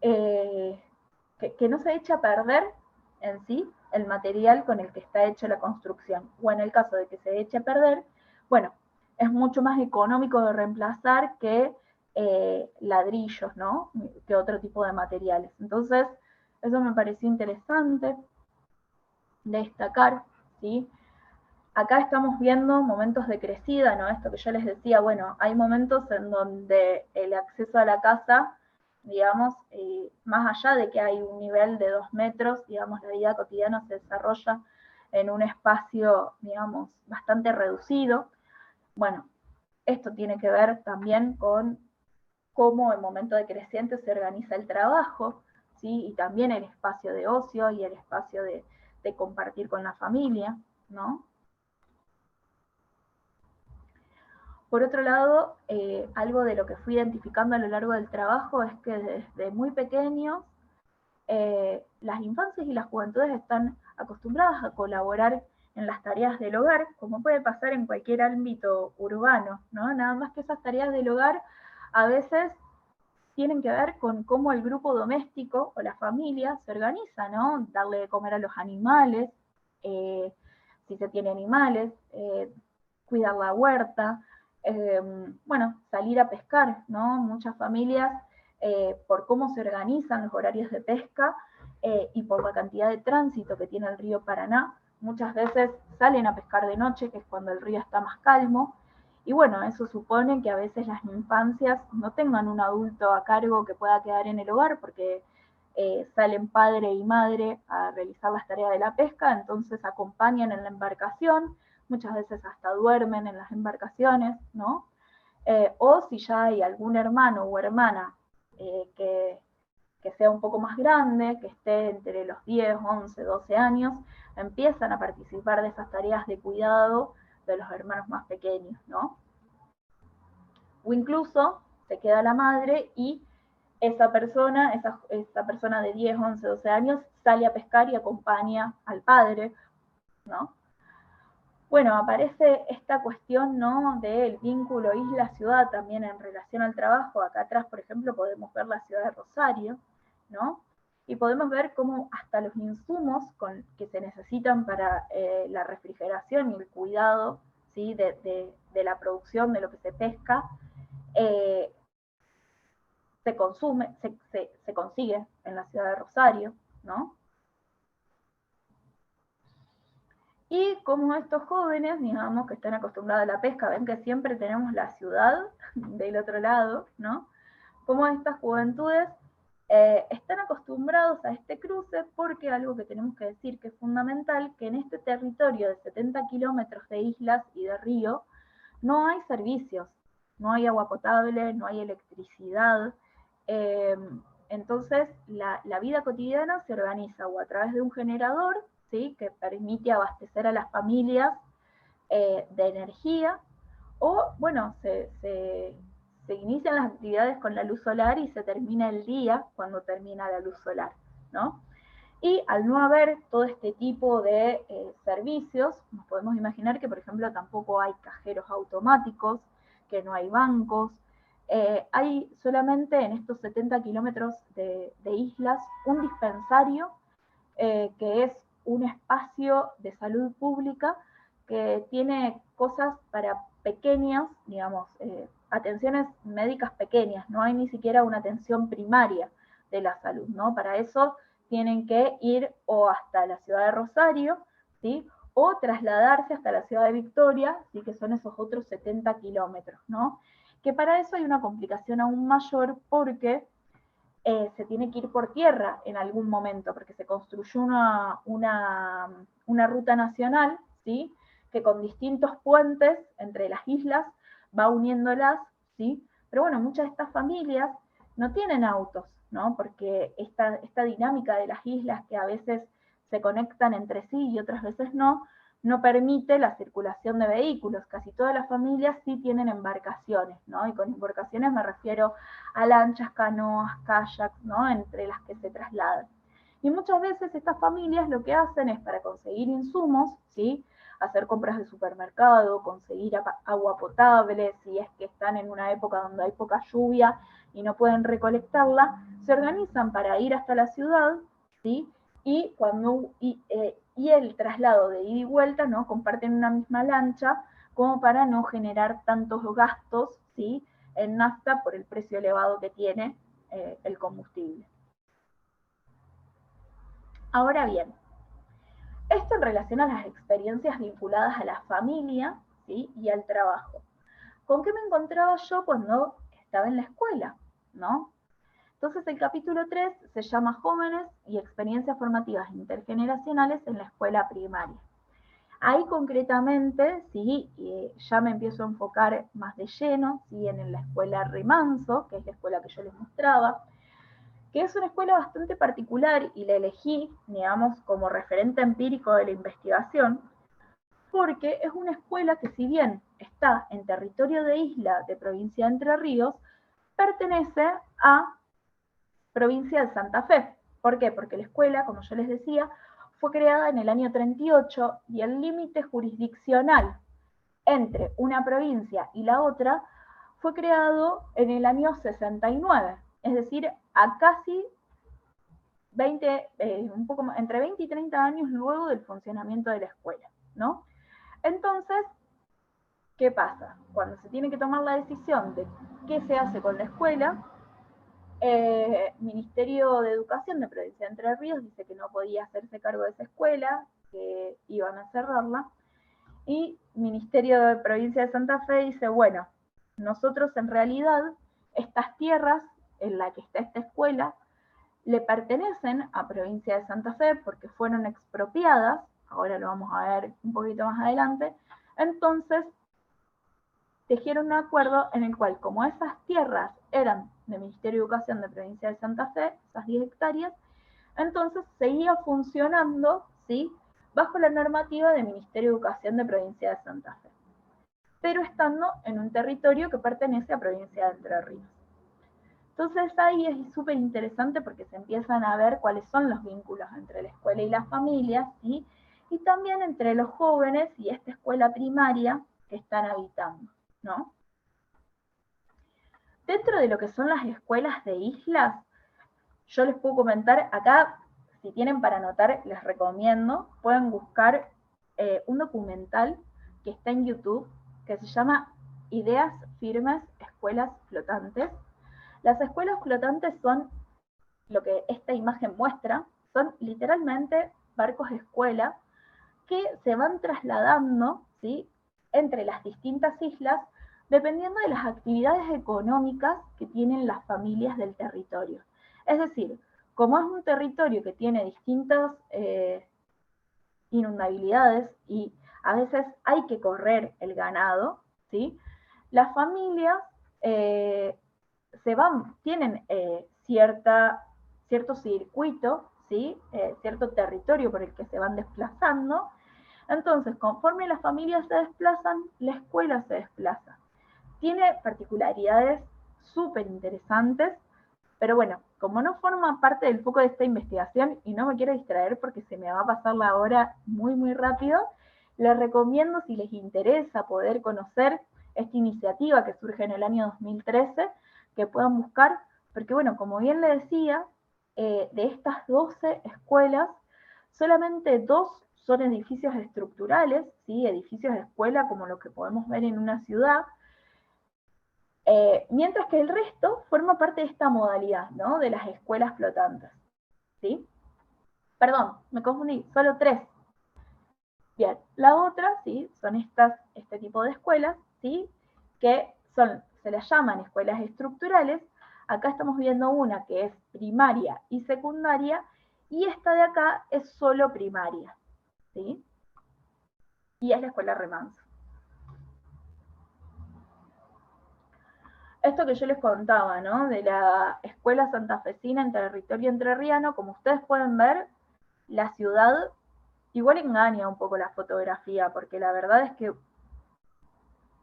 B: Que no se eche a perder en sí el material con el que está hecha la construcción. O en el caso de que se eche a perder, bueno, es mucho más económico de reemplazar que ladrillos, ¿no? Que otro tipo de materiales. Entonces, eso me pareció interesante destacar, ¿sí? Acá estamos viendo momentos de crecida, ¿no? Esto que yo les decía, bueno, hay momentos en donde el acceso a la casa, digamos, más allá de que hay un nivel de 2 metros, digamos, la vida cotidiana se desarrolla en un espacio, digamos, bastante reducido. Bueno, esto tiene que ver también con cómo en momento de creciente se organiza el trabajo, ¿sí? Y también el espacio de ocio y el espacio de compartir con la familia, ¿no? Por otro lado, algo de lo que fui identificando a lo largo del trabajo es que desde muy pequeños las infancias y las juventudes están acostumbradas a colaborar en las tareas del hogar, como puede pasar en cualquier ámbito urbano, ¿no? Nada más que esas tareas del hogar a veces tienen que ver con cómo el grupo doméstico o la familia se organiza, ¿no? Darle de comer a los animales, si se tiene animales, cuidar la huerta, bueno, salir a pescar, ¿no? Muchas familias, por cómo se organizan los horarios de pesca y por la cantidad de tránsito que tiene el río Paraná, muchas veces salen a pescar de noche, que es cuando el río está más calmo, y bueno, eso supone que a veces las infancias no tengan un adulto a cargo que pueda quedar en el hogar, porque salen padre y madre a realizar las tareas de la pesca, entonces acompañan en la embarcación, muchas veces hasta duermen en las embarcaciones, ¿no? O si ya hay algún hermano o hermana que sea un poco más grande, que esté entre los 10, 11, 12 años, empiezan a participar de esas tareas de cuidado de los hermanos más pequeños, ¿no? O incluso se queda la madre y esa persona de 10, 11, 12 años sale a pescar y acompaña al padre, ¿no? Bueno, aparece esta cuestión, ¿no?, del vínculo isla-ciudad también en relación al trabajo. Acá atrás, por ejemplo, podemos ver la ciudad de Rosario, ¿no? Y podemos ver cómo hasta los insumos que se necesitan para la refrigeración y el cuidado, ¿sí?, de la producción de lo que se pesca, eh, se consigue en la ciudad de Rosario, ¿no? Y como estos jóvenes, digamos, que están acostumbrados a la pesca, ven que siempre tenemos la ciudad del otro lado, ¿no? Como estas juventudes están acostumbrados a este cruce porque algo que tenemos que decir que es fundamental, que en este territorio de 70 kilómetros de islas y de río no hay servicios, no hay agua potable, no hay electricidad. Entonces, la vida cotidiana se organiza o a través de un generador, ¿sí?, que permite abastecer a las familias de energía, o, bueno, se inician las actividades con la luz solar y se termina el día cuando termina la luz solar, ¿no? Y al no haber todo este tipo de servicios, nos podemos imaginar que, por ejemplo, tampoco hay cajeros automáticos, que no hay bancos. Hay solamente en estos 70 kilómetros de islas un dispensario que es un espacio de salud pública que tiene cosas para pequeñas, digamos, atenciones médicas pequeñas, no hay ni siquiera una atención primaria de la salud, ¿no? Para eso tienen que ir o hasta la ciudad de Rosario, ¿sí?, o trasladarse hasta la ciudad de Victoria, ¿sí?, que son esos otros 70 kilómetros, ¿no? Que para eso hay una complicación aún mayor porque se tiene que ir por tierra en algún momento, porque se construyó una ruta nacional, ¿sí?, que con distintos puentes entre las islas va uniéndolas, ¿sí? Pero bueno, muchas de estas familias no tienen autos, ¿no? Porque esta dinámica de las islas que a veces se conectan entre sí y otras veces no permite la circulación de vehículos. Casi todas las familias sí tienen embarcaciones, ¿no? Y con embarcaciones me refiero a lanchas, canoas, kayaks, ¿no?, entre las que se trasladan. Y muchas veces estas familias lo que hacen es, para conseguir insumos, ¿sí?, hacer compras de supermercado, conseguir agua potable, si es que están en una época donde hay poca lluvia y no pueden recolectarla, se organizan para ir hasta la ciudad, ¿sí?, y el traslado de ida y vuelta, ¿no?, comparten una misma lancha, como para no generar tantos gastos, ¿sí?, en nafta por el precio elevado que tiene el combustible. Ahora bien, esto en relación a las experiencias vinculadas a la familia, ¿sí?, y al trabajo. ¿Con qué me encontraba yo cuando estaba en la escuela, ¿no? Entonces el capítulo 3 se llama Jóvenes y experiencias formativas intergeneracionales en la escuela primaria. Ahí concretamente, sí, ya me empiezo a enfocar más de lleno, ¿sí?, en la escuela Remanso, que es la escuela que yo les mostraba, que es una escuela bastante particular y la elegí, digamos, como referente empírico de la investigación, porque es una escuela que, si bien está en territorio de isla de provincia de Entre Ríos, pertenece a provincia de Santa Fe. ¿Por qué? Porque la escuela, como yo les decía, fue creada en el año 38 y el límite jurisdiccional entre una provincia y la otra fue creado en el año 69, es decir, a casi 20, un poco más, entre 20 y 30 años luego del funcionamiento de la escuela, ¿no? Entonces, ¿qué pasa? Cuando se tiene que tomar la decisión de qué se hace con la escuela, Ministerio de Educación de Provincia de Entre Ríos dice que no podía hacerse cargo de esa escuela, que iban a cerrarla, y Ministerio de Provincia de Santa Fe dice, bueno, nosotros en realidad estas tierras en las que está esta escuela le pertenecen a Provincia de Santa Fe porque fueron expropiadas, ahora lo vamos a ver un poquito más adelante. Entonces tejieron un acuerdo en el cual, como esas tierras eran del Ministerio de Educación de Provincia de Santa Fe, esas 10 hectáreas, entonces seguía funcionando, ¿sí?, bajo la normativa del Ministerio de Educación de Provincia de Santa Fe, pero estando en un territorio que pertenece a Provincia de Entre Ríos. Entonces ahí es súper interesante porque se empiezan a ver cuáles son los vínculos entre la escuela y las familias, ¿sí?, y también entre los jóvenes y esta escuela primaria que están habitando, ¿no? Dentro de lo que son las escuelas de islas, yo les puedo comentar acá, si tienen para anotar, les recomiendo, pueden buscar un documental que está en YouTube, que se llama Ideas Firmes, Escuelas Flotantes. Las escuelas flotantes son lo que esta imagen muestra, son literalmente barcos de escuela que se van trasladando, ¿sí?, entre las distintas islas, dependiendo de las actividades económicas que tienen las familias del territorio. Es decir, como es un territorio que tiene distintas inundabilidades y a veces hay que correr el ganado, ¿sí? Las familias tienen cierto circuito, ¿sí? Cierto territorio por el que se van desplazando. Entonces, conforme las familias se desplazan, la escuela se desplaza. Tiene particularidades súper interesantes, pero bueno, como no forma parte del foco de esta investigación y no me quiero distraer porque se me va a pasar la hora muy, muy rápido, les recomiendo, si les interesa poder conocer esta iniciativa que surge en el año 2013, que puedan buscar, porque bueno, como bien le decía, de estas 12 escuelas, solamente 2 son edificios estructurales, ¿sí? Edificios de escuela como lo que podemos ver en una ciudad, mientras que el resto forma parte de esta modalidad, ¿no? De las escuelas flotantes, ¿sí? Perdón, me confundí, solo 3. Bien, la otra, ¿sí? Son este tipo de escuelas, ¿sí? Que se las llaman escuelas estructurales. Acá estamos viendo una que es primaria y secundaria, y esta de acá es solo primaria, ¿sí? Y es la escuela Remanso. Esto que yo les contaba, ¿no? De la escuela santafesina en territorio entrerriano, como ustedes pueden ver, la ciudad igual engaña un poco la fotografía, porque la verdad es que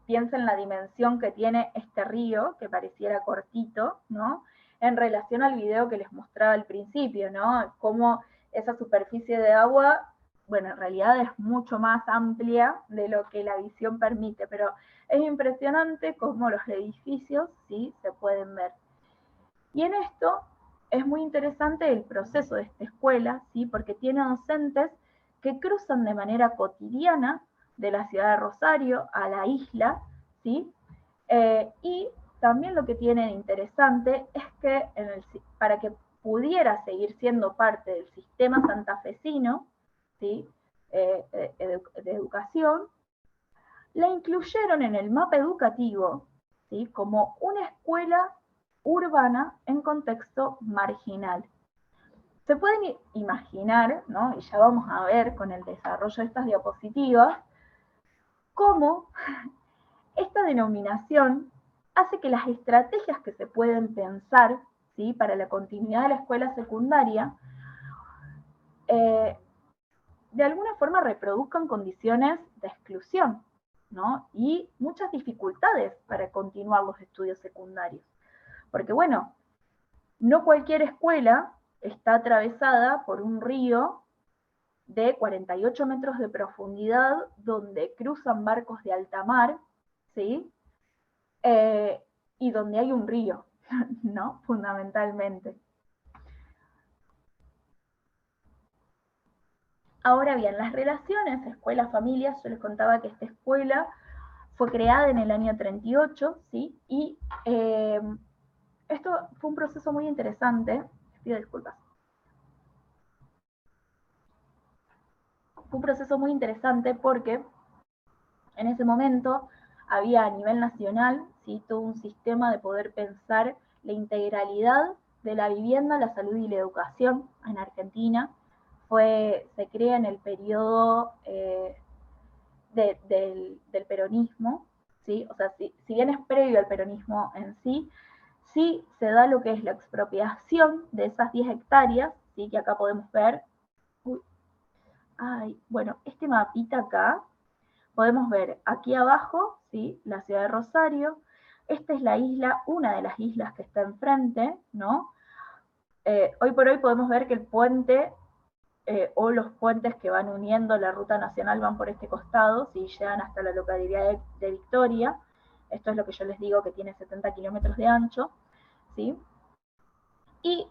B: piensa en la dimensión que tiene este río, que pareciera cortito, ¿no? En relación al video que les mostraba al principio, ¿no? Cómo esa superficie de agua, bueno, en realidad es mucho más amplia de lo que la visión permite, pero es impresionante cómo los edificios, sí, se pueden ver. Y en esto es muy interesante el proceso de esta escuela, ¿sí? Porque tiene docentes que cruzan de manera cotidiana de la ciudad de Rosario a la isla, ¿sí? Y también lo que tiene de interesante es que para que pudiera seguir siendo parte del sistema santafesino, ¿sí? De educación, la incluyeron en el mapa educativo, ¿sí? Como una escuela urbana en contexto marginal. Se pueden imaginar, ¿no? Y ya vamos a ver con el desarrollo de estas diapositivas, cómo esta denominación hace que las estrategias que se pueden pensar, ¿sí? Para la continuidad de la escuela secundaria, de alguna forma reproduzcan condiciones de exclusión, ¿no? Y muchas dificultades para continuar los estudios secundarios. Porque bueno, no cualquier escuela está atravesada por un río de 48 metros de profundidad donde cruzan barcos de alta mar, ¿sí? Y donde hay un río, ¿no? Fundamentalmente. Ahora bien, las relaciones escuela-familia, yo les contaba que esta escuela fue creada en el año 38, ¿sí? Y esto fue un proceso muy interesante, pido disculpas. Fue un proceso muy interesante porque en ese momento había a nivel nacional, ¿sí? Todo un sistema de poder pensar la integralidad de la vivienda, la salud y la educación en Argentina. Se crea en el periodo del peronismo, ¿sí? O sea, si bien es previo al peronismo en sí, sí se da lo que es la expropiación de esas 10 hectáreas, ¿sí? Que acá podemos ver. Bueno, este mapita acá, podemos ver aquí abajo, ¿sí? La ciudad de Rosario. Esta es la isla, una de las islas que está enfrente, ¿no? Hoy por hoy podemos ver que el puente o los puentes que van uniendo la ruta nacional van por este costado, ¿sí? Llegan hasta la localidad de Victoria. Esto es lo que yo les digo, que tiene 70 kilómetros de ancho, ¿sí? Y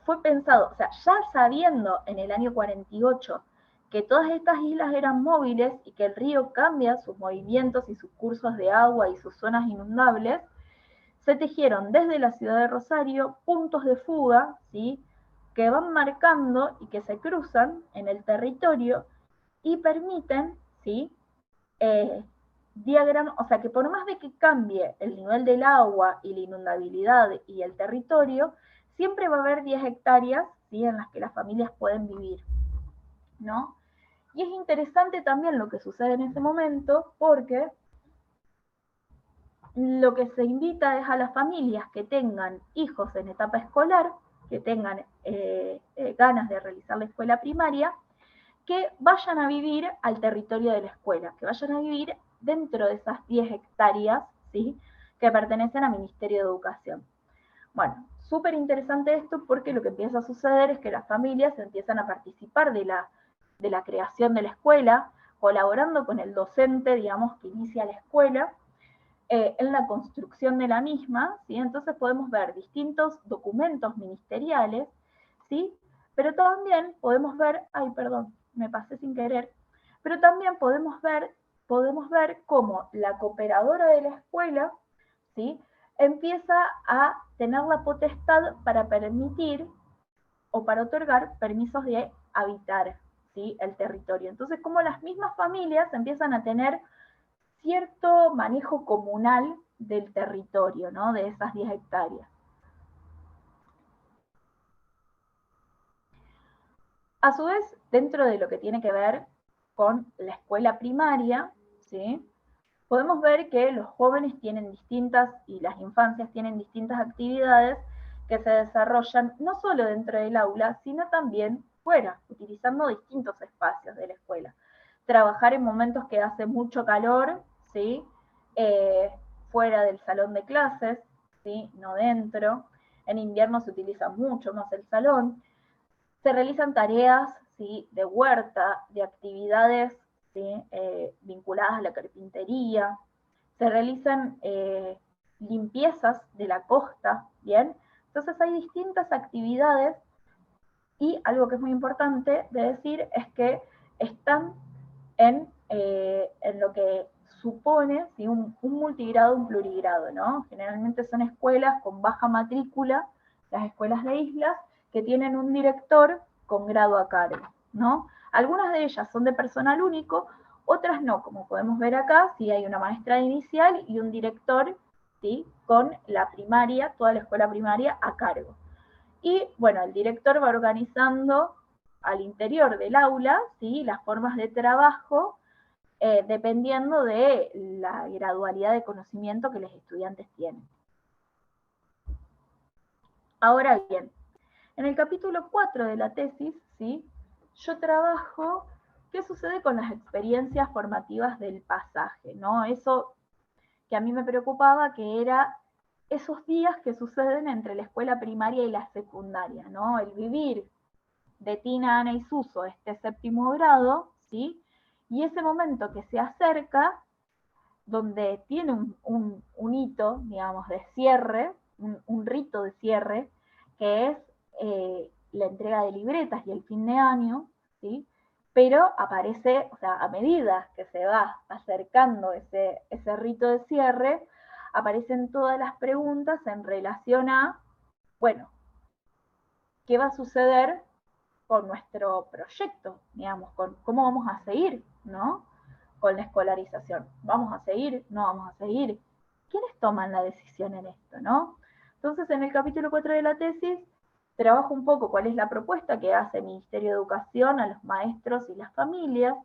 B: fue pensado, o sea, ya sabiendo en el año 48 que todas estas islas eran móviles y que el río cambia sus movimientos y sus cursos de agua y sus zonas inundables, se tejieron desde la ciudad de Rosario puntos de fuga, ¿sí? Que van marcando y que se cruzan en el territorio y permiten, ¿sí? O sea, que por más de que cambie el nivel del agua y la inundabilidad y el territorio, siempre va a haber 10 hectáreas, ¿sí?, en las que las familias pueden vivir, ¿no? Y es interesante también lo que sucede en ese momento, porque lo que se invita es a las familias que tengan hijos en etapa escolar, que tengan ganas de realizar la escuela primaria, que vayan a vivir al territorio de la escuela, que vayan a vivir dentro de esas 10 hectáreas, ¿sí?, que pertenecen al Ministerio de Educación. Bueno, súper interesante esto, porque lo que empieza a suceder es que las familias empiezan a participar de la creación de la escuela, colaborando con el docente, digamos, que inicia la escuela, en la construcción de la misma, ¿sí? Entonces podemos ver distintos documentos ministeriales, ¿sí? Pero también podemos ver, ay, perdón, me pasé sin querer, pero también podemos ver cómo la cooperadora de la escuela, ¿sí?, empieza a tener la potestad para permitir o para otorgar permisos de habitar, ¿sí?, el territorio. Entonces, como las mismas familias empiezan a tener cierto manejo comunal del territorio, ¿no?, de esas 10 hectáreas. A su vez, dentro de lo que tiene que ver con la escuela primaria, ¿sí?, podemos ver que los jóvenes tienen distintas, y las infancias tienen distintas actividades que se desarrollan no solo dentro del aula, sino también fuera, utilizando distintos espacios de la escuela. Trabajar en momentos que hace mucho calor, ¿sí?, fuera del salón de clases, ¿sí?, no dentro. En invierno se utiliza mucho más el salón. Se realizan tareas, ¿sí?, de huerta, de actividades, ¿sí?, vinculadas a la carpintería. Se realizan limpiezas de la costa, ¿bien? Entonces hay distintas actividades, y algo que es muy importante de decir es que están en lo que supone, ¿sí?, un multigrado, un plurigrado, ¿no? Generalmente son escuelas con baja matrícula, las escuelas de islas, que tienen un director con grado a cargo, ¿no? Algunas de ellas son de personal único, otras no, como podemos ver acá, sí hay una maestra inicial y un director, ¿sí?, con la primaria, toda la escuela primaria a cargo. Y bueno, el director va organizando al interior del aula, ¿sí?, las formas de trabajo, dependiendo de la gradualidad de conocimiento que los estudiantes tienen. Ahora bien, en el capítulo 4 de la tesis, ¿sí?, yo trabajo qué sucede con las experiencias formativas del pasaje, ¿no? Eso que a mí me preocupaba, que era esos días que suceden entre la escuela primaria y la secundaria, ¿no? El vivir de Tina, Ana y Suso este séptimo grado, ¿sí?, y ese momento que se acerca, donde tiene un hito, digamos, de cierre, un rito de cierre, que es la entrega de libretas y el fin de año, ¿sí? Pero aparece, o sea, a medida que se va acercando ese rito de cierre, aparecen todas las preguntas en relación a, bueno, ¿qué va a suceder con nuestro proyecto, digamos, con cómo vamos a seguir, ¿no?, con la escolarización? ¿Vamos a seguir? ¿No vamos a seguir? ¿Quiénes toman la decisión en esto, no? Entonces, en el capítulo 4 de la tesis, trabajo un poco cuál es la propuesta que hace el Ministerio de Educación a los maestros y las familias,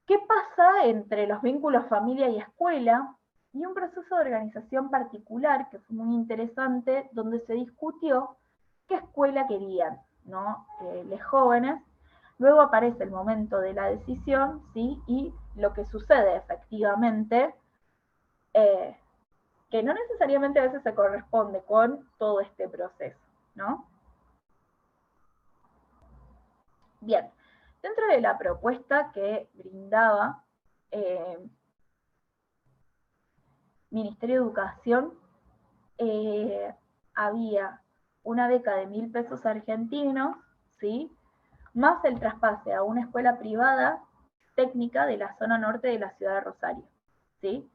B: qué pasa entre los vínculos familia y escuela, y un proceso de organización particular que fue muy interesante, donde se discutió qué escuela querían, ¿no?, los jóvenes. Luego aparece el momento de la decisión, ¿sí?, y lo que sucede efectivamente, que no necesariamente a veces se corresponde con todo este proceso, ¿no? Bien, dentro de la propuesta que brindaba Ministerio de Educación, había una beca de 1.000 pesos argentinos, ¿sí?, más el traspase a una escuela privada técnica de la zona norte de la ciudad de Rosario, ¿sí?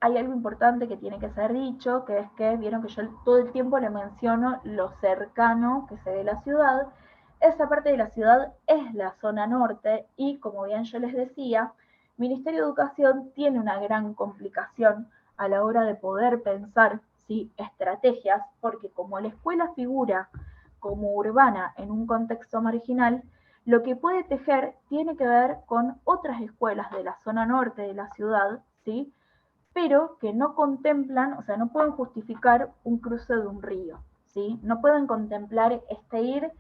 B: Hay algo importante que tiene que ser dicho, que es que vieron que yo todo el tiempo le menciono lo cercano que se ve la ciudad. Esa parte de la ciudad es la zona norte, y como bien yo les decía, Ministerio de Educación tiene una gran complicación a la hora de poder pensar, ¿sí?, estrategias, porque como la escuela figura como urbana en un contexto marginal, lo que puede tejer tiene que ver con otras escuelas de la zona norte de la ciudad, ¿sí?, pero que no contemplan, o sea, no pueden justificar un cruce de un río, ¿sí? No pueden contemplar ir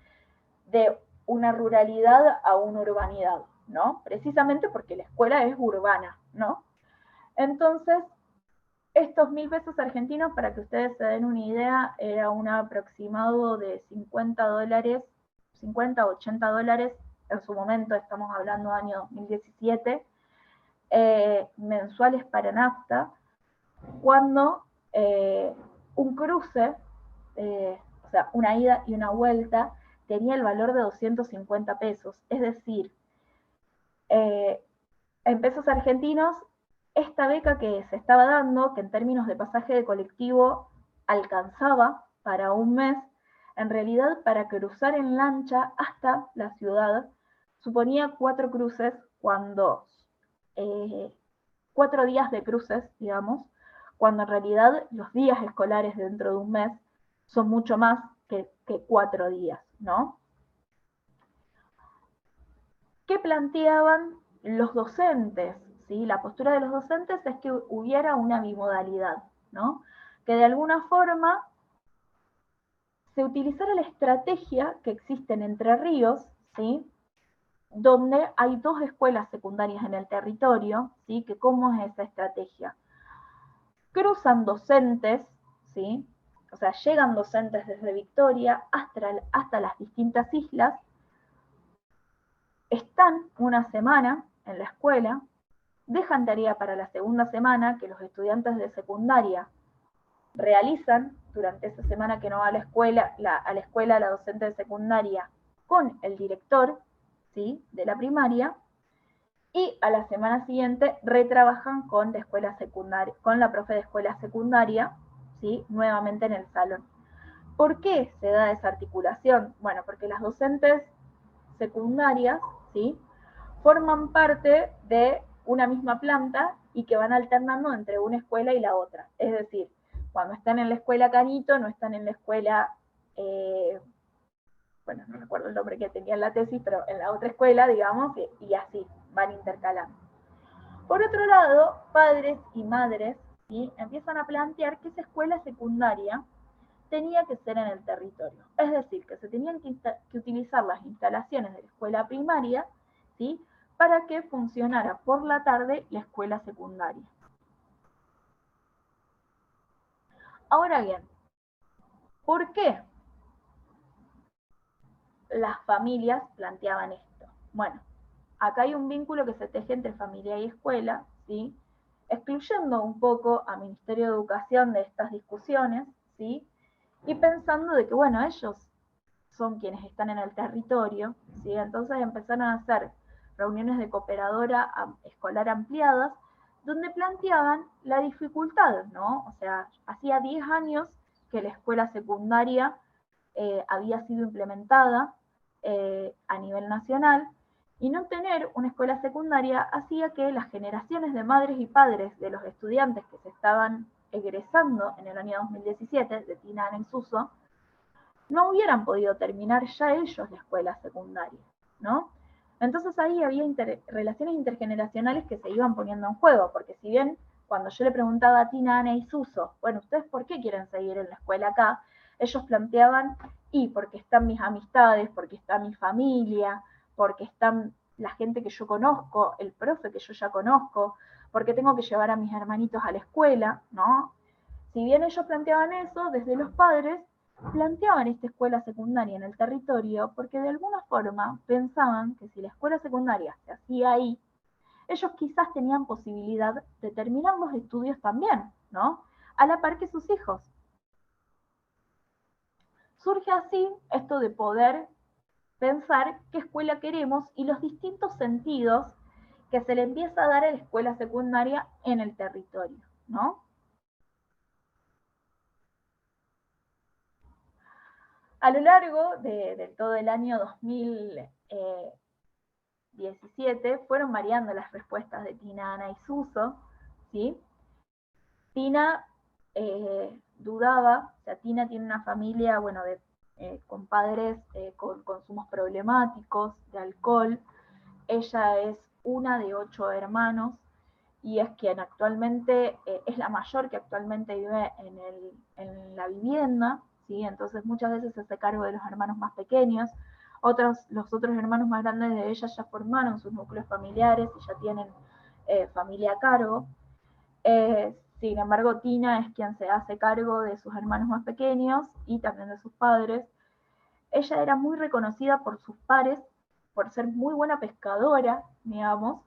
B: de una ruralidad a una urbanidad, ¿no? Precisamente porque la escuela es urbana, ¿no? Entonces, estos 1.000 pesos argentinos, para que ustedes se den una idea, era un aproximado de 50 dólares, 50 o 80 dólares, en su momento, estamos hablando del año 2017, mensuales para nafta, cuando un cruce, o sea, una ida y una vuelta, tenía el valor de 250 pesos. Es decir, en pesos argentinos, esta beca que se estaba dando, que en términos de pasaje de colectivo alcanzaba para un mes, en realidad para cruzar en lancha hasta la ciudad, suponía 4 cruces, cuando 4 días de cruces, digamos, cuando en realidad los días escolares dentro de un mes son mucho más que 4 días, ¿no? ¿Qué planteaban los docentes? ¿Sí? La postura de los docentes es que hubiera una bimodalidad, ¿no? Que de alguna forma se utilizara la estrategia que existe en Entre Ríos, ¿sí?, donde hay 2 escuelas secundarias en el territorio, ¿sí? Que ¿cómo es esa estrategia? Cruzan docentes, ¿sí? O sea, llegan docentes desde Victoria hasta las distintas islas, están una semana en la escuela, dejan tarea para la segunda semana que los estudiantes de secundaria realizan durante esa semana que no va a la escuela, la docente de secundaria con el director, ¿sí?, de la primaria, y a la semana siguiente retrabajan con la escuela secundaria, con la profe de escuela secundaria, ¿sí?, nuevamente en el salón. ¿Por qué se da esa articulación? Bueno, porque las docentes secundarias, ¿sí?, forman parte de una misma planta y que van alternando entre una escuela y la otra. Es decir, cuando están en la escuela Canito, no están en la escuela, bueno, no recuerdo el nombre que tenía en la tesis, pero en la otra escuela, digamos, y así van intercalando. Por otro lado, padres y madres, ¿sí?, empiezan a plantear que esa escuela secundaria tenía que ser en el territorio. Es decir, que se tenían que utilizar las instalaciones de la escuela primaria, ¿sí?, para que funcionara por la tarde la escuela secundaria. Ahora bien, ¿por qué las familias planteaban esto? Bueno, acá hay un vínculo que se teje entre familia y escuela, ¿sí?, excluyendo un poco al Ministerio de Educación de estas discusiones, ¿sí?, y pensando de que, bueno, ellos son quienes están en el territorio, ¿sí? Entonces empezaron a hacer reuniones de cooperadora escolar ampliadas, donde planteaban la dificultad, ¿no? O sea, hacía 10 años que la escuela secundaria había sido implementada a nivel nacional, y no tener una escuela secundaria hacía que las generaciones de madres y padres de los estudiantes que se estaban egresando en el año 2017 de Tina Ana y Suso, no hubieran podido terminar ya ellos la escuela secundaria, ¿no? Entonces ahí había relaciones intergeneracionales que se iban poniendo en juego, porque si bien cuando yo le preguntaba a Tina, Ana y Suso, bueno, ¿ustedes por qué quieren seguir en la escuela acá? Ellos planteaban, y porque están mis amistades, porque está mi familia, porque están la gente que yo conozco, el profe que yo ya conozco, porque tengo que llevar a mis hermanitos a la escuela, ¿no? Si bien ellos planteaban eso, desde los padres planteaban esta escuela secundaria en el territorio porque de alguna forma pensaban que si la escuela secundaria se hacía ahí, ellos quizás tenían posibilidad de terminar los estudios también, ¿no? A la par que sus hijos. Surge así esto de poder pensar qué escuela queremos y los distintos sentidos que se le empieza a dar a la escuela secundaria en el territorio, ¿no? A lo largo de todo el año 2017, 17 fueron variando las respuestas de Tina, Ana y Suso, ¿sí? Tina dudaba, o sea, Tina tiene una familia, bueno, con padres con consumos problemáticos de alcohol. Ella es una de 8 hermanos y es quien actualmente, es la mayor que actualmente vive en la vivienda, ¿sí? Entonces muchas veces se hace cargo de los hermanos más pequeños. Los otros hermanos más grandes de ella ya formaron sus núcleos familiares y ya tienen familia a cargo. Sin embargo, Tina es quien se hace cargo de sus hermanos más pequeños y también de sus padres. Ella era muy reconocida por sus pares, por ser muy buena pescadora, digamos,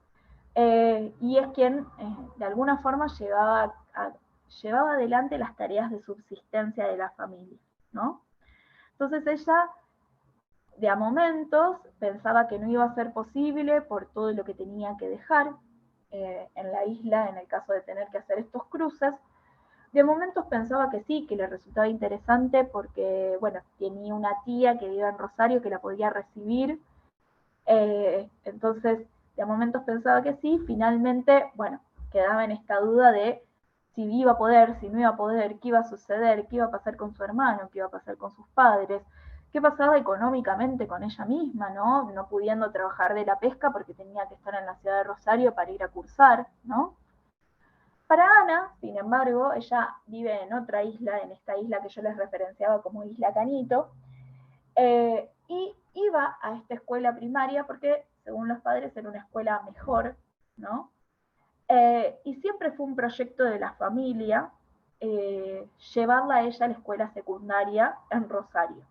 B: y es quien de alguna forma llevaba adelante las tareas de subsistencia de la familia, ¿no? Entonces ella, de a momentos, pensaba que no iba a ser posible por todo lo que tenía que dejar en la isla, en el caso de tener que hacer estos cruces. De momentos pensaba que sí, que le resultaba interesante porque, bueno, tenía una tía que vivía en Rosario que la podía recibir. Entonces, de momentos pensaba que sí, finalmente, bueno, quedaba en esta duda de si iba a poder, si no iba a poder, qué iba a suceder, qué iba a pasar con su hermano, qué iba a pasar con sus padres, qué pasaba económicamente con ella misma, ¿no? No pudiendo trabajar de la pesca porque tenía que estar en la ciudad de Rosario para ir a cursar, ¿no? Para Ana, sin embargo, ella vive en otra isla, en esta isla que yo les referenciaba como Isla Canito, y iba a esta escuela primaria porque, según los padres, era una escuela mejor, ¿no? Y siempre fue un proyecto de la familia llevarla a ella a la escuela secundaria en Rosario.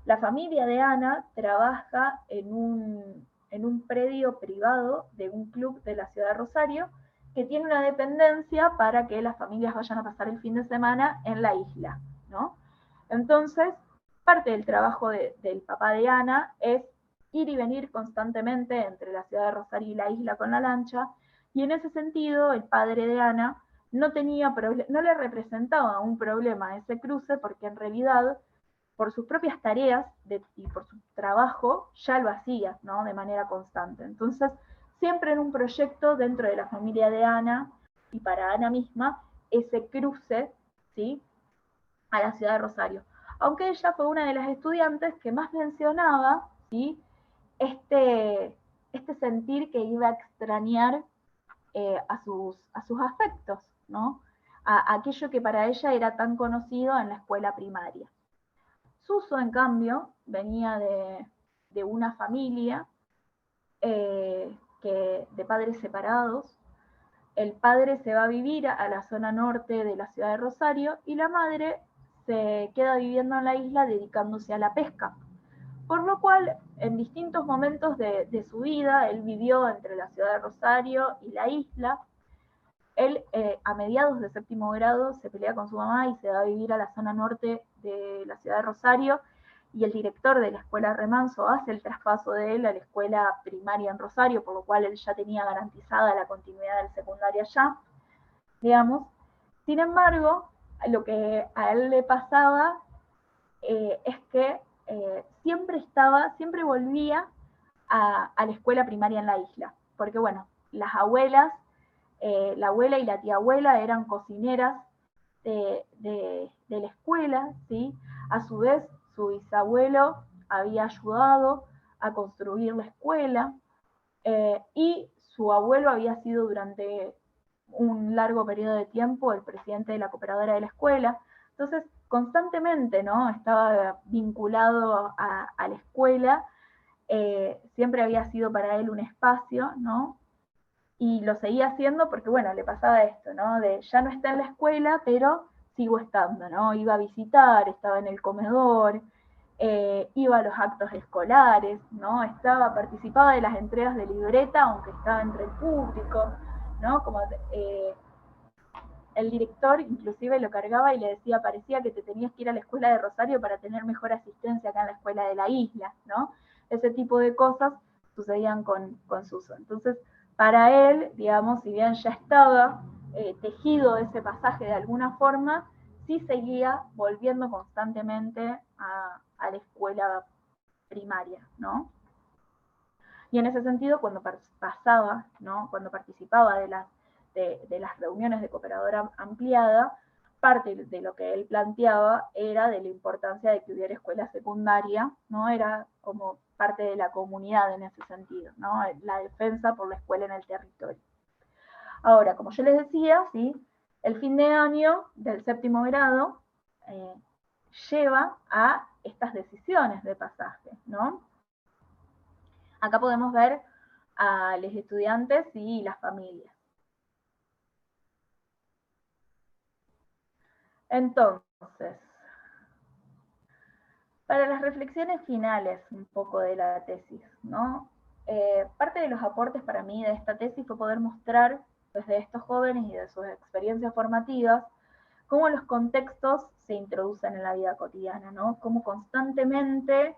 B: La familia de Ana trabaja en un predio privado de un club de la ciudad de Rosario que tiene una dependencia para que las familias vayan a pasar el fin de semana en la isla, ¿no? Entonces, parte del trabajo del papá de Ana es ir y venir constantemente entre la ciudad de Rosario y la isla con la lancha, y en ese sentido el padre de Ana no le representaba un problema ese cruce porque en realidad por sus propias tareas y por su trabajo ya lo hacía, ¿no? De manera constante. Entonces, siempre en un proyecto dentro de la familia de Ana y para Ana misma, ese cruce, ¿sí? A la ciudad de Rosario. Aunque ella fue una de las estudiantes que más mencionaba, ¿sí? Este sentir que iba a extrañar a sus afectos, ¿no? A aquello que para ella era tan conocido en la escuela primaria. Suso, en cambio, venía de una familia de padres separados. El padre se va a vivir a la zona norte de la ciudad de Rosario y la madre se queda viviendo en la isla dedicándose a la pesca. Por lo cual, en distintos momentos de su vida, él vivió entre la ciudad de Rosario y la isla. Él, a mediados de 7º grado, se pelea con su mamá y se va a vivir a la zona norte de la ciudad de Rosario, y el director de la escuela Remanso hace el traspaso de él a la escuela primaria en Rosario, por lo cual él ya tenía garantizada la continuidad del secundario allá, digamos. Sin embargo, lo que a él le pasaba es que siempre volvía a la escuela primaria en la isla, porque bueno, las abuelas, la abuela y la tía abuela eran cocineras de la escuela, ¿sí? A su vez, su bisabuelo había ayudado a construir la escuela y su abuelo había sido durante un largo periodo de tiempo el presidente de la cooperadora de la escuela. Entonces, constantemente, ¿no? Estaba vinculado a la escuela, siempre había sido para él un espacio, ¿no? Y lo seguía haciendo porque, bueno, le pasaba esto, ¿no? De ya no está en la escuela, pero sigo estando, ¿no? Iba a visitar, estaba en el comedor, iba a los actos escolares, ¿no? Participaba de las entregas de libreta, aunque estaba entre el público, ¿no? Como el director inclusive lo cargaba y le decía, parecía que te tenías que ir a la escuela de Rosario para tener mejor asistencia acá en la escuela de la isla, ¿no? Ese tipo de cosas sucedían con Suso. Entonces, para él, digamos, si bien ya estaba tejido ese pasaje de alguna forma, sí seguía volviendo constantemente a la escuela primaria, ¿no? Y en ese sentido, cuando pasaba, ¿no? Cuando participaba de las reuniones de cooperadora ampliada, parte de lo que él planteaba era de la importancia de que hubiera escuela secundaria, ¿no? Era como parte de la comunidad en ese sentido, ¿no? La defensa por la escuela en el territorio. Ahora, como yo les decía, ¿sí? El fin de año del séptimo grado lleva a estas decisiones de pasaje, ¿no? Acá podemos ver a los estudiantes y las familias. Entonces, para las reflexiones finales un poco de la tesis, ¿no? Parte de los aportes para mí de esta tesis fue poder mostrar desde estos jóvenes y de sus experiencias formativas cómo los contextos se introducen en la vida cotidiana, ¿no? Cómo constantemente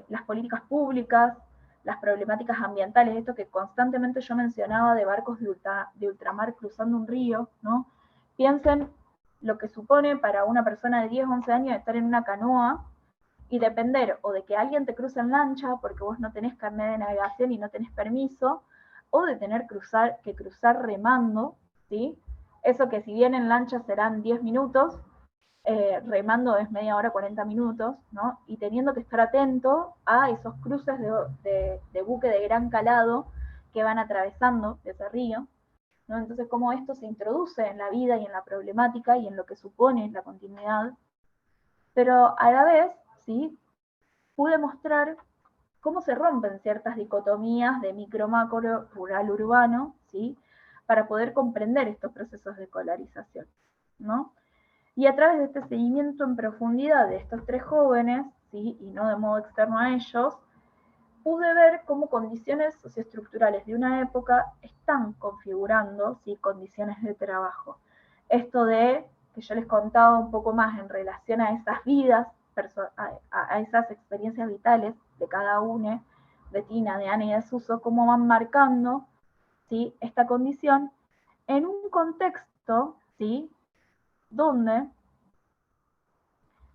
B: las políticas públicas, las problemáticas ambientales, esto que constantemente yo mencionaba de barcos de ultramar cruzando un río, ¿no? Piensen lo que supone para una persona de 10, 11 años estar en una canoa y depender o de que alguien te cruce en lancha porque vos no tenés carnet de navegación y no tenés permiso, o de tener que cruzar remando, ¿sí? Eso que si bien en lancha serán 10 minutos, remando es media hora, 40 minutos, ¿no? Y teniendo que estar atento a esos cruces de buque de gran calado que van atravesando ese río, ¿no? Entonces, cómo esto se introduce en la vida y en la problemática y en lo que supone la continuidad, pero a la vez, ¿sí? Pude mostrar cómo se rompen ciertas dicotomías de micro-macro, rural-urbano, ¿sí? Para poder comprender estos procesos de escolarización, ¿no? Y a través de este seguimiento en profundidad de estos tres jóvenes, ¿sí? Y no de modo externo a ellos, pude ver cómo condiciones socioestructurales de una época están configurando, ¿sí? Condiciones de trabajo. Esto de, que yo les contaba un poco más en relación a esas vidas, a esas experiencias vitales de cada uno, de Tina, de Ana y de Suso, cómo van marcando, ¿sí? Esta condición en un contexto, ¿sí? Donde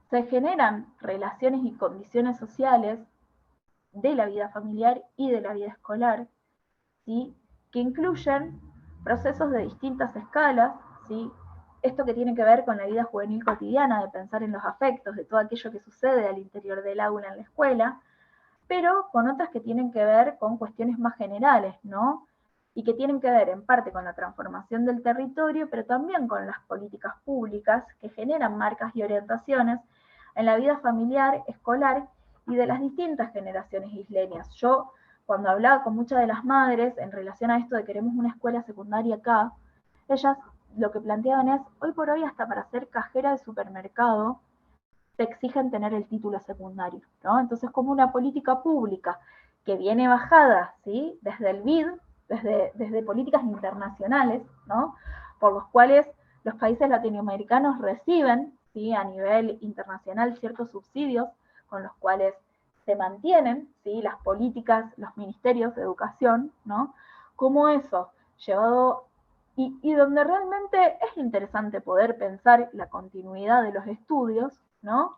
B: se generan relaciones y condiciones sociales de la vida familiar y de la vida escolar, ¿sí? Que incluyen procesos de distintas escalas, ¿sí? Esto que tiene que ver con la vida juvenil cotidiana, de pensar en los afectos, de todo aquello que sucede al interior del aula en la escuela, pero con otras que tienen que ver con cuestiones más generales, ¿no? Y que tienen que ver en parte con la transformación del territorio, pero también con las políticas públicas que generan marcas y orientaciones en la vida familiar, escolar y de las distintas generaciones isleñas. Yo, cuando hablaba con muchas de las madres en relación a esto de queremos una escuela secundaria acá, ellas lo que planteaban es, hoy por hoy hasta para ser cajera de supermercado, te exigen tener el título secundario, ¿no? Entonces, como una política pública que viene bajada, ¿sí? Desde el BID, desde políticas internacionales, ¿no? Por los cuales los países latinoamericanos reciben, ¿sí? A nivel internacional ciertos subsidios con los cuales se mantienen, ¿sí? Las políticas, los ministerios de educación, ¿no? Como eso, llevado y donde realmente es interesante poder pensar la continuidad de los estudios, ¿no?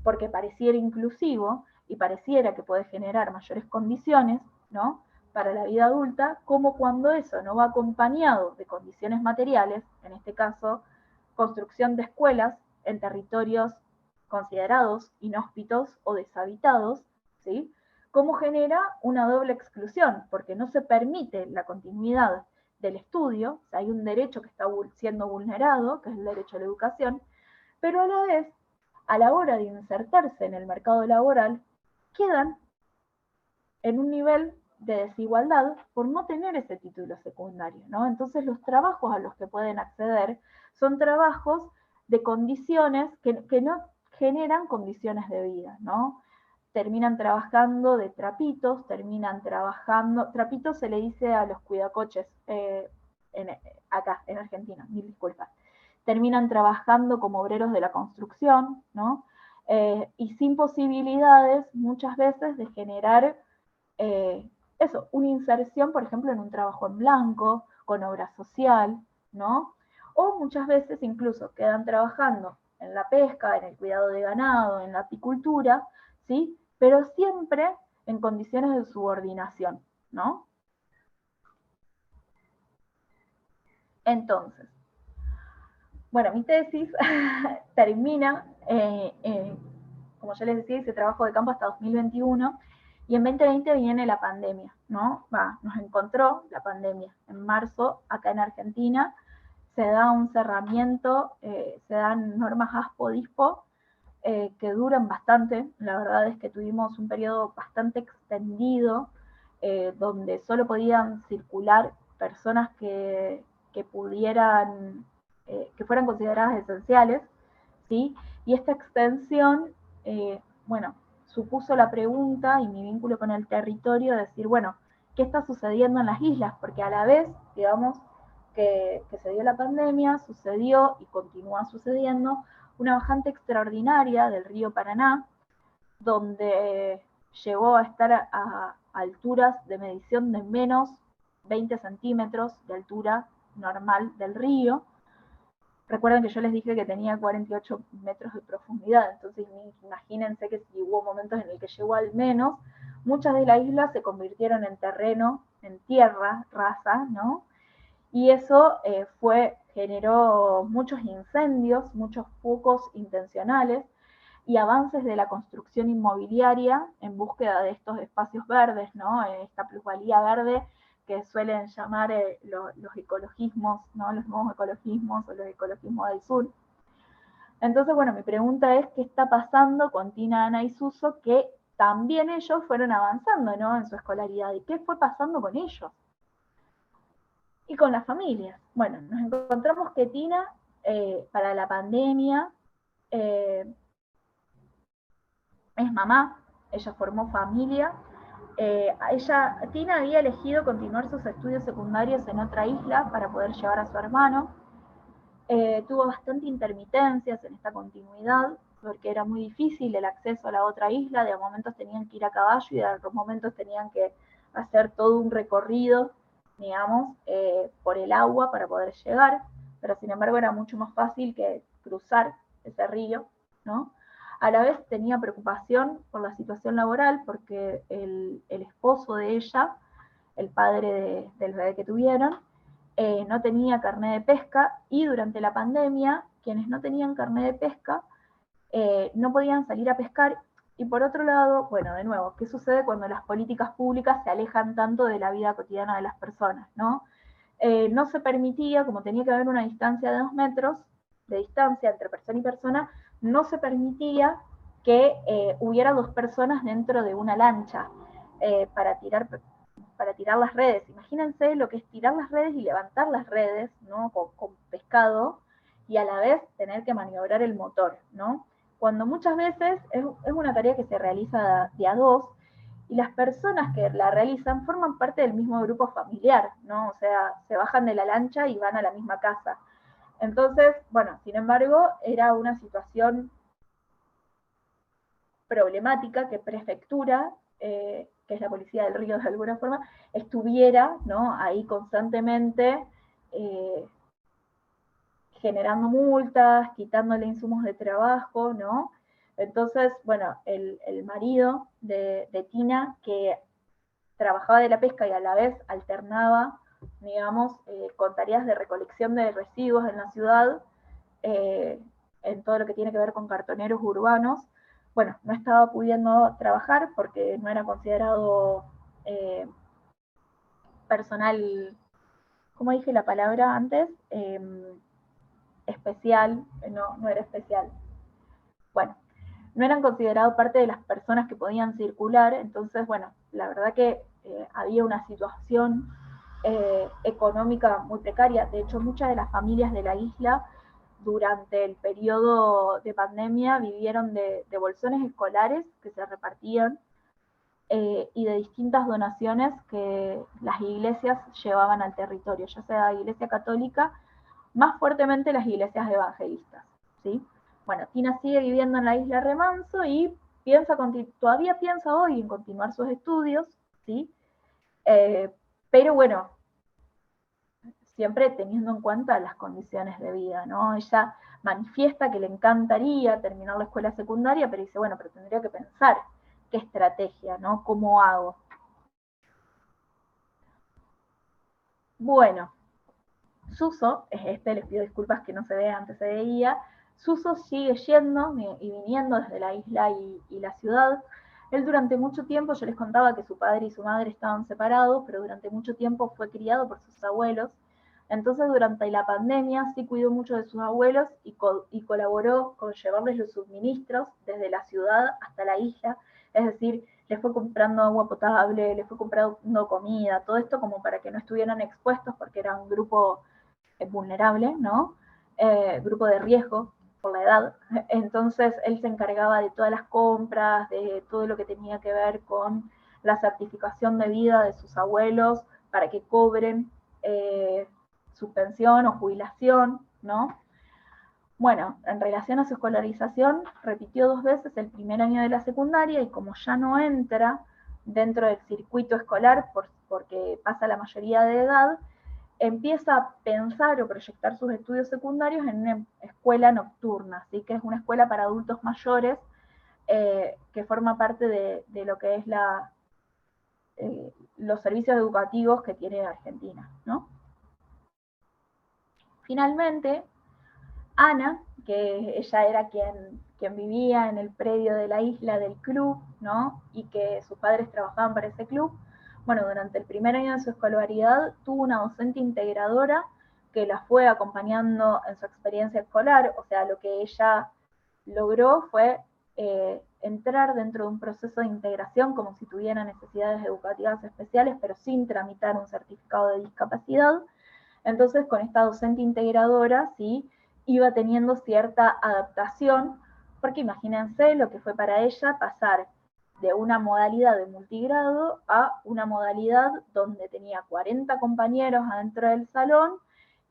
B: Porque pareciera inclusivo y pareciera que puede generar mayores condiciones, ¿no? Para la vida adulta, como cuando eso no va acompañado de condiciones materiales, en este caso, construcción de escuelas en territorios considerados inhóspitos o deshabitados, ¿sí? Cómo genera una doble exclusión, porque no se permite la continuidad del estudio, o sea, hay un derecho que está siendo vulnerado, que es el derecho a la educación, pero a la vez, a la hora de insertarse en el mercado laboral, quedan en un nivel de desigualdad por no tener ese título secundario, ¿no? Entonces los trabajos a los que pueden acceder son trabajos de condiciones que no generan condiciones de vida, ¿no? Terminan trabajando de trapitos, terminan trabajando, trapitos se le dice a los cuidacoches acá en Argentina, mil disculpas, terminan trabajando como obreros de la construcción, ¿no? Y sin posibilidades muchas veces de generar eso, una inserción, por ejemplo, en un trabajo en blanco, con obra social, ¿no? O muchas veces incluso quedan trabajando en la pesca, en el cuidado de ganado, en la apicultura, ¿sí? Pero siempre en condiciones de subordinación, ¿no? Entonces, bueno, mi tesis termina, como ya les decía, hice trabajo de campo hasta 2021, y en 2020 viene la pandemia, ¿no? Nos encontró la pandemia. En marzo, acá en Argentina, se da un cerramiento, se dan normas ASPO-DISPO, que duran bastante. La verdad es que tuvimos un periodo bastante extendido, donde solo podían circular personas que pudieran, que fueran consideradas esenciales, ¿sí? Y esta extensión, bueno, supuso la pregunta y mi vínculo con el territorio de decir, bueno, ¿qué está sucediendo en las islas? Porque a la vez, digamos, que se dio la pandemia, sucedió y continúa sucediendo una bajante extraordinaria del río Paraná, donde llegó a estar a alturas de medición de menos 20 centímetros de altura normal del río. Recuerden que yo les dije que tenía 48 metros de profundidad, entonces imagínense que si hubo momentos en el que llegó al menos, muchas de las islas se convirtieron en terreno, en tierra rasa, ¿no? Y eso generó muchos incendios, muchos focos intencionales y avances de la construcción inmobiliaria en búsqueda de estos espacios verdes, ¿no? Esta plusvalía verde que suelen llamar los ecologismos, ¿no? Los nuevos ecologismos o los ecologismos del sur. Entonces, bueno, mi pregunta es, ¿qué está pasando con Tina, Ana y Suso, que también ellos fueron avanzando, ¿no? En su escolaridad? ¿Y qué fue pasando con ellos? Y con las familias. Bueno, nos encontramos que Tina, para la pandemia, es mamá, ella formó familia. Tina había elegido continuar sus estudios secundarios en otra isla para poder llevar a su hermano. Tuvo bastante intermitencias en esta continuidad, porque era muy difícil el acceso a la otra isla. De momentos tenían que ir a caballo y de otros momentos tenían que hacer todo un recorrido, digamos, por el agua para poder llegar, pero sin embargo era mucho más fácil que cruzar ese río, ¿no? A la vez tenía preocupación por la situación laboral, porque el esposo de ella, el padre del bebé que tuvieron, no tenía carnet de pesca, y durante la pandemia quienes no tenían carnet de pesca no podían salir a pescar. Y por otro lado, bueno, de nuevo, ¿qué sucede cuando las políticas públicas se alejan tanto de la vida cotidiana de las personas, ¿no? No se permitía, como tenía que haber una distancia de 2 metros de distancia entre persona y persona, no se permitía que hubiera 2 personas dentro de una lancha para tirar las redes. Imagínense lo que es tirar las redes y levantar las redes, ¿no? Con pescado, y a la vez tener que maniobrar el motor, ¿no? Cuando muchas veces es una tarea que se realiza de a dos, y las personas que la realizan forman parte del mismo grupo familiar, ¿no? O sea, se bajan de la lancha y van a la misma casa. Entonces, bueno, sin embargo, era una situación problemática que prefectura, que es la policía del río de alguna forma, estuviera, ¿no? Ahí constantemente generando multas, quitándole insumos de trabajo, ¿no? Entonces, bueno, el marido de Tina, que trabajaba de la pesca y a la vez alternaba, digamos, con tareas de recolección de residuos en la ciudad, en todo lo que tiene que ver con cartoneros urbanos, bueno, no estaba pudiendo trabajar porque no era considerado personal, ¿cómo dije la palabra antes? Especial, no era especial. Bueno, no eran considerados parte de las personas que podían circular. Entonces, bueno, la verdad que había una situación económica muy precaria. De hecho, muchas de las familias de la isla durante el periodo de pandemia vivieron de bolsones escolares que se repartían, y de distintas donaciones que las iglesias llevaban al territorio, ya sea la iglesia católica, más fuertemente las iglesias evangelistas, ¿sí? Bueno, Tina sigue viviendo en la isla Remanso y todavía piensa hoy en continuar sus estudios, ¿sí? Pero bueno, siempre teniendo en cuenta las condiciones de vida, ¿no? Ella manifiesta que le encantaría terminar la escuela secundaria, pero dice, bueno, pero tendría que pensar qué estrategia, ¿no? ¿Cómo hago? Bueno, Suso, les pido disculpas que no se ve, antes se veía, Suso sigue yendo y viniendo desde la isla y la ciudad. Él durante mucho tiempo, yo les contaba que su padre y su madre estaban separados, pero durante mucho tiempo fue criado por sus abuelos. Entonces durante la pandemia sí cuidó mucho de sus abuelos y colaboró con llevarles los suministros desde la ciudad hasta la isla. Es decir, les fue comprando agua potable, les fue comprando comida, todo esto como para que no estuvieran expuestos porque era un grupo vulnerable, ¿no? Grupo de riesgo por la edad. Entonces él se encargaba de todas las compras, de todo lo que tenía que ver con la certificación de vida de sus abuelos para que cobren su pensión o jubilación, ¿no? Bueno, en relación a su escolarización, repitió 2 veces el primer año de la secundaria y como ya no entra dentro del circuito escolar porque pasa la mayoría de edad, empieza a pensar o proyectar sus estudios secundarios en una escuela nocturna, ¿sí? Que es una escuela para adultos mayores que forma parte de lo que es los servicios educativos que tiene Argentina, ¿no? Finalmente, Ana, que ella era quien vivía en el predio de la isla del club, ¿no? Y que sus padres trabajaban para ese club. Bueno, durante el primer año de su escolaridad tuvo una docente integradora que la fue acompañando en su experiencia escolar, o sea, lo que ella logró fue entrar dentro de un proceso de integración como si tuviera necesidades educativas especiales, pero sin tramitar un certificado de discapacidad. Entonces, con esta docente integradora, ¿sí? Iba teniendo cierta adaptación, porque imagínense lo que fue para ella pasar de una modalidad de multigrado a una modalidad donde tenía 40 compañeros adentro del salón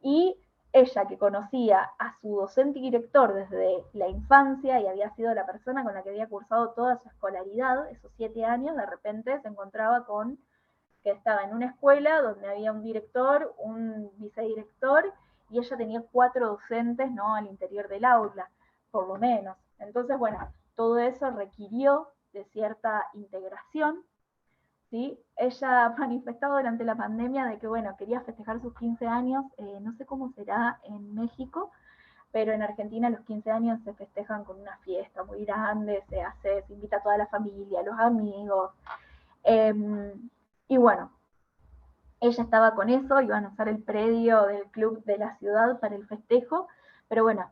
B: y ella que conocía a su docente y director desde la infancia y había sido la persona con la que había cursado toda su escolaridad, esos 7 años, de repente se encontraba con que estaba en una escuela donde había un director, un vicedirector, y ella tenía 4 docentes, ¿no? Al interior del aula, por lo menos. Entonces, bueno, todo eso requirió de cierta integración, ¿sí? Ella manifestaba durante la pandemia de que, bueno, quería festejar sus 15 años, no sé cómo será en México, pero en Argentina los 15 años se festejan con una fiesta muy grande, se invita a toda la familia, a los amigos, y bueno, ella estaba con eso, iban a usar el predio del club de la ciudad para el festejo, pero bueno,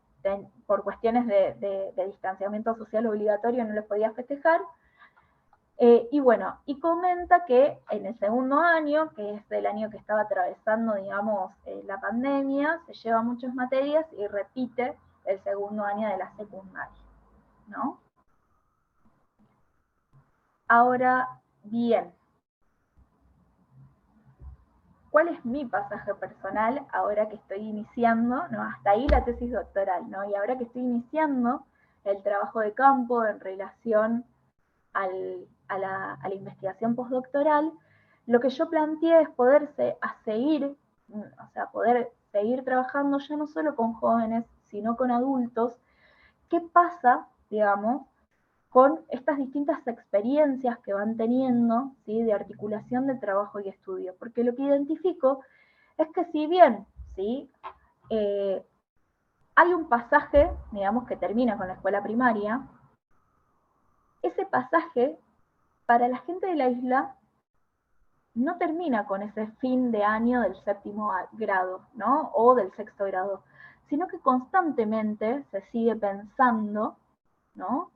B: por cuestiones de distanciamiento social obligatorio no les podía festejar. Y bueno, y comenta que en el segundo año, que es el año que estaba atravesando, digamos, la pandemia, se lleva muchas materias y repite el segundo año de la secundaria, ¿no? Ahora bien, ¿cuál es mi pasaje personal ahora que estoy iniciando? ¿No? Hasta ahí la tesis doctoral, ¿no? Y ahora que estoy iniciando el trabajo de campo en relación a la investigación postdoctoral, lo que yo planteé es poder seguir trabajando ya no solo con jóvenes, sino con adultos. ¿Qué pasa, digamos, con estas distintas experiencias que van teniendo, ¿sí? De articulación de trabajo y estudio? Porque lo que identifico es que si bien, ¿sí? Hay un pasaje, digamos, que termina con la escuela primaria, ese pasaje, para la gente de la isla, no termina con ese fin de año del séptimo grado, ¿no? O del sexto grado, sino que constantemente se sigue pensando, ¿no?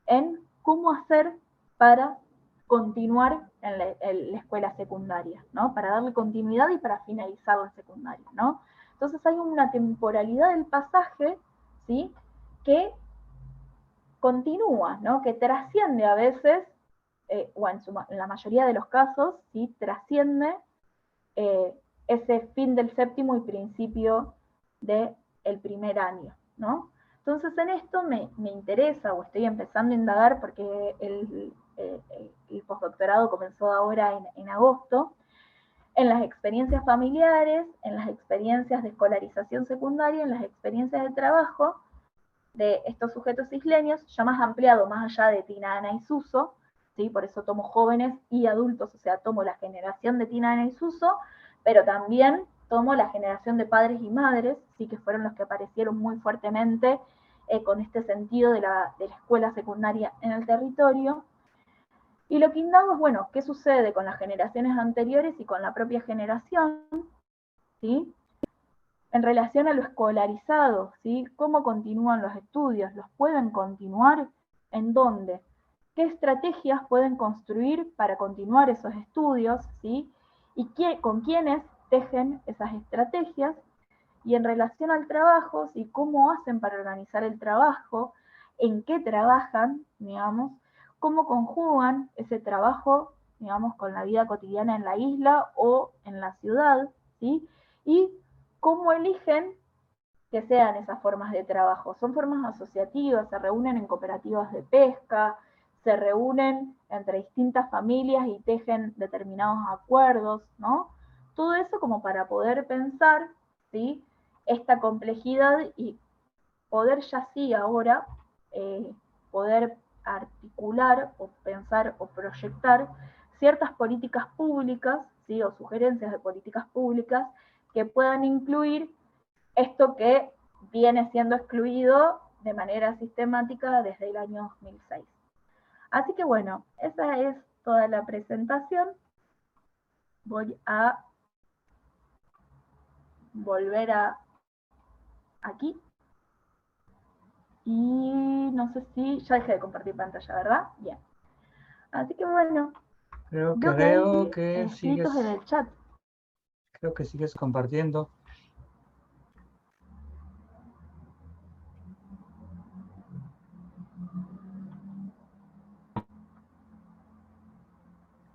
B: En cómo hacer para continuar en la escuela secundaria, ¿no? Para darle continuidad y para finalizar la secundaria, ¿no? Entonces hay una temporalidad del pasaje, ¿sí? Que continúa, ¿no? Que trasciende a veces, o en la mayoría de los casos, ¿sí? Trasciende ese fin del séptimo y principio del primer año, ¿no? Entonces en esto me interesa o estoy empezando a indagar porque el postdoctorado comenzó ahora en agosto, en las experiencias familiares, en las experiencias de escolarización secundaria, en las experiencias de trabajo de estos sujetos isleños, ya más ampliado, más allá de Tina, Ana y Suso, ¿sí? Por eso tomo jóvenes y adultos, o sea, tomo la generación de Tina en el Suso, pero también tomo la generación de padres y madres, ¿sí? Que fueron los que aparecieron muy fuertemente con este sentido de la escuela secundaria en el territorio. Y lo que indago es, bueno, ¿qué sucede con las generaciones anteriores y con la propia generación? ¿Sí? En relación a lo escolarizado, ¿sí? ¿Cómo continúan los estudios? ¿Los pueden continuar? ¿En dónde? ¿Qué estrategias pueden construir para continuar esos estudios? ¿Sí? ¿Y con quiénes tejen esas estrategias? Y en relación al trabajo, ¿sí? ¿Cómo hacen para organizar el trabajo? ¿En qué trabajan? Digamos, ¿cómo conjugan ese trabajo, digamos, con la vida cotidiana en la isla o en la ciudad? ¿Sí? Y cómo eligen que sean esas formas de trabajo. Son formas asociativas, se reúnen en cooperativas de pesca, se reúnen entre distintas familias y tejen determinados acuerdos, ¿no? Todo eso como para poder pensar, ¿sí? Esta complejidad y poder ya sí ahora poder articular o pensar o proyectar ciertas políticas públicas, ¿sí? O sugerencias de políticas públicas que puedan incluir esto que viene siendo excluido de manera sistemática desde el año 2006. Así que bueno, esa es toda la presentación. Voy a volver a aquí. Y no sé si ya dejé de compartir pantalla, ¿verdad? Bien. Así que bueno, veo que
A: Creo
B: hay
A: que
B: escritos en el chat.
A: sigues compartiendo.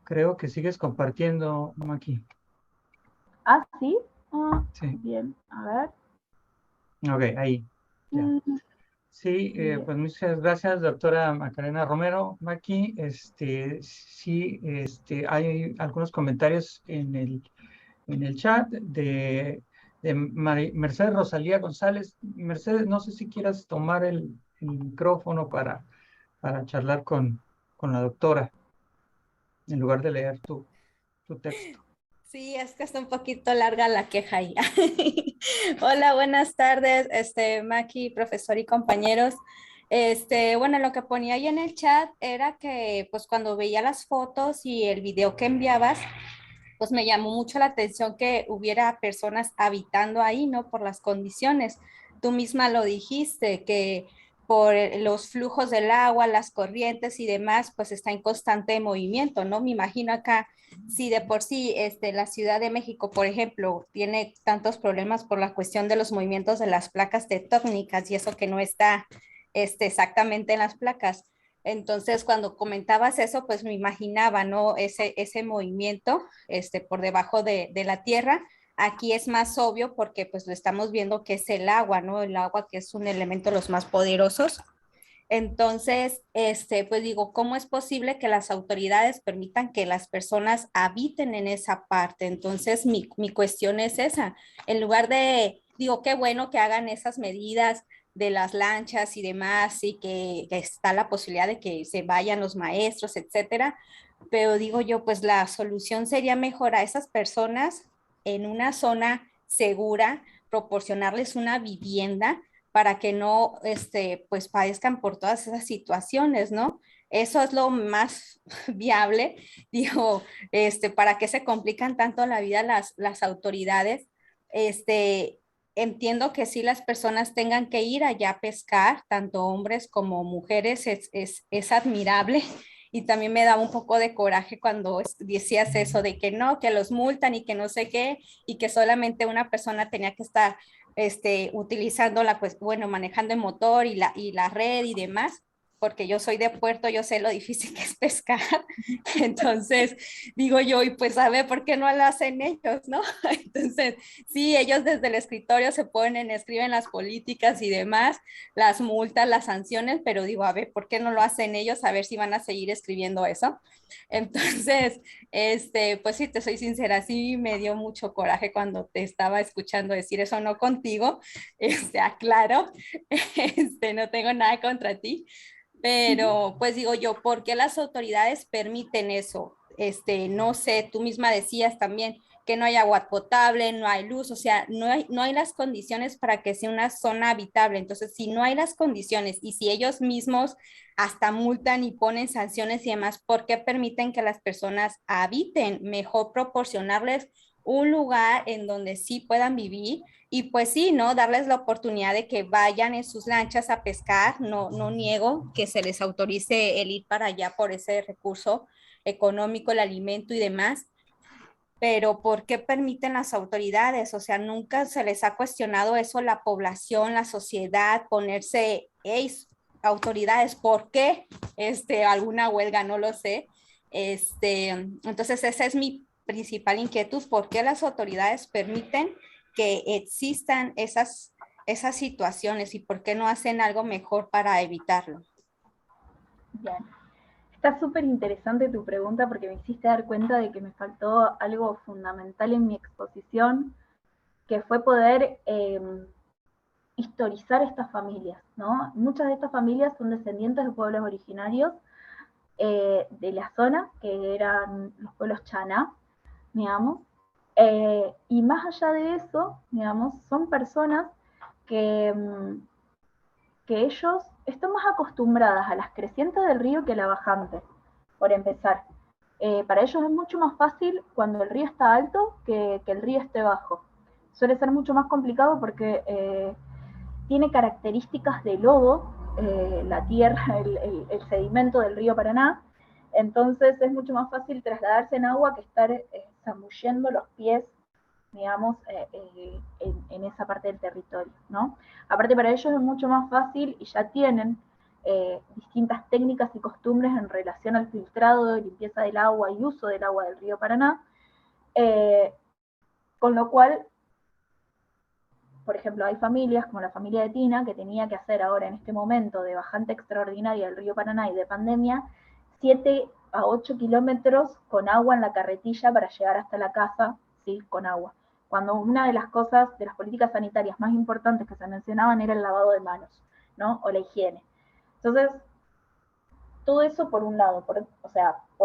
A: Creo que sigues compartiendo, Maki.
B: Ah, sí. Ah,
A: Sí,
B: bien, a ver.
A: ok, ahí, ya. Sí,
B: Bien.
A: pues muchas gracias, doctora Macarena Romero. Maki, sí, hay algunos comentarios en el chat de Mercedes Rosalía González. Mercedes, no sé si quieras tomar el micrófono para charlar con la doctora en lugar de leer tu texto.
C: Sí, es que está un poquito larga la queja ahí. Hola, buenas tardes, Maki, profesor y compañeros. Bueno, lo que ponía ahí en el chat era que, pues, cuando veía las fotos y el video que enviabas, pues me llamó mucho la atención que hubiera personas habitando ahí, ¿no? Por las condiciones. Tú misma lo dijiste, que por los flujos del agua, las corrientes y demás, pues está en constante movimiento, ¿no? Me imagino acá, si de por sí la Ciudad de México, por ejemplo, tiene tantos problemas por la cuestión de los movimientos de las placas tectónicas y eso que no está exactamente en las placas. Entonces, cuando comentabas eso, pues me imaginaba, ¿no? Ese movimiento por debajo de la tierra. Aquí es más obvio porque pues lo estamos viendo que es el agua, ¿no? El agua que es un elemento de los más poderosos. Entonces, pues digo, ¿cómo es posible que las autoridades permitan que las personas habiten en esa parte? Entonces, mi cuestión es esa. En lugar de, digo, qué bueno que hagan esas medidas de las lanchas y demás, y que está la posibilidad de que se vayan los maestros, etcétera. Pero digo yo, pues la solución sería mejor a esas personas en una zona segura, proporcionarles una vivienda para que no, pues padezcan por todas esas situaciones, ¿no? Eso es lo más viable, digo, para qué se complican tanto la vida las autoridades. Este, entiendo que sí las personas tengan que ir allá a pescar, tanto hombres como mujeres, es admirable. Y también me daba un poco de coraje cuando decías eso de que no, que los multan y que no sé qué, y que solamente una persona tenía que estar utilizando pues, bueno, manejando el motor y la red y demás, porque yo soy de puerto, yo sé lo difícil que es pescar. Entonces, digo yo, y pues a ver, ¿por qué no lo hacen ellos, no? Entonces, sí, ellos desde el escritorio se ponen, escriben las políticas y demás, las multas, las sanciones, pero digo, a ver, ¿por qué no lo hacen ellos? A ver si van a seguir escribiendo eso. Entonces, pues sí, te soy sincera, sí me dio mucho coraje cuando te estaba escuchando decir eso, no contigo, aclaro, no tengo nada contra ti, Pero pues digo yo, ¿por qué las autoridades permiten eso? No sé, tú misma decías también que no hay agua potable, no hay luz, o sea, no hay las condiciones para que sea una zona habitable. Entonces, si no hay las condiciones y si ellos mismos hasta multan y ponen sanciones y demás, ¿por qué permiten que las personas habiten? Mejor proporcionarles un lugar en donde sí puedan vivir y pues sí, ¿no? Darles la oportunidad de que vayan en sus lanchas a pescar. No niego que se les autorice el ir para allá por ese recurso económico, el alimento y demás, pero ¿por qué permiten las autoridades? O sea, nunca se les ha cuestionado eso la población, la sociedad, ponerse, hey, autoridades, ¿por qué? Alguna huelga, no lo sé. Entonces esa es mi principal inquietud, ¿por qué las autoridades permiten que existan esas situaciones y por qué no hacen algo mejor para evitarlo?
B: Bien. Está súper interesante tu pregunta porque me hiciste dar cuenta de que me faltó algo fundamental en mi exposición, que fue poder historizar estas familias, ¿no? Muchas de estas familias son descendientes de pueblos originarios de la zona, que eran los pueblos Chaná, digamos, y más allá de eso, digamos, son personas que, que ellos están más acostumbradas a las crecientes del río que a la bajante, por empezar. Para ellos es mucho más fácil cuando el río está alto que el río esté bajo. Suele ser mucho más complicado porque tiene características de lodo, la tierra, el sedimento del río Paraná, entonces es mucho más fácil trasladarse en agua que estar zambullendo los pies, digamos, en esa parte del territorio, ¿no? Aparte para ellos es mucho más fácil y ya tienen distintas técnicas y costumbres en relación al filtrado, limpieza del agua y uso del agua del río Paraná, con lo cual, por ejemplo, hay familias como la familia de Tina que tenía que hacer ahora en este momento de bajante extraordinaria del río Paraná y de pandemia 7 a 8 kilómetros con agua en la carretilla para llegar hasta la casa, ¿sí? Con agua. Cuando una de las cosas, de las políticas sanitarias más importantes que se mencionaban era el lavado de manos, ¿no? O la higiene. Entonces, todo eso por un lado, por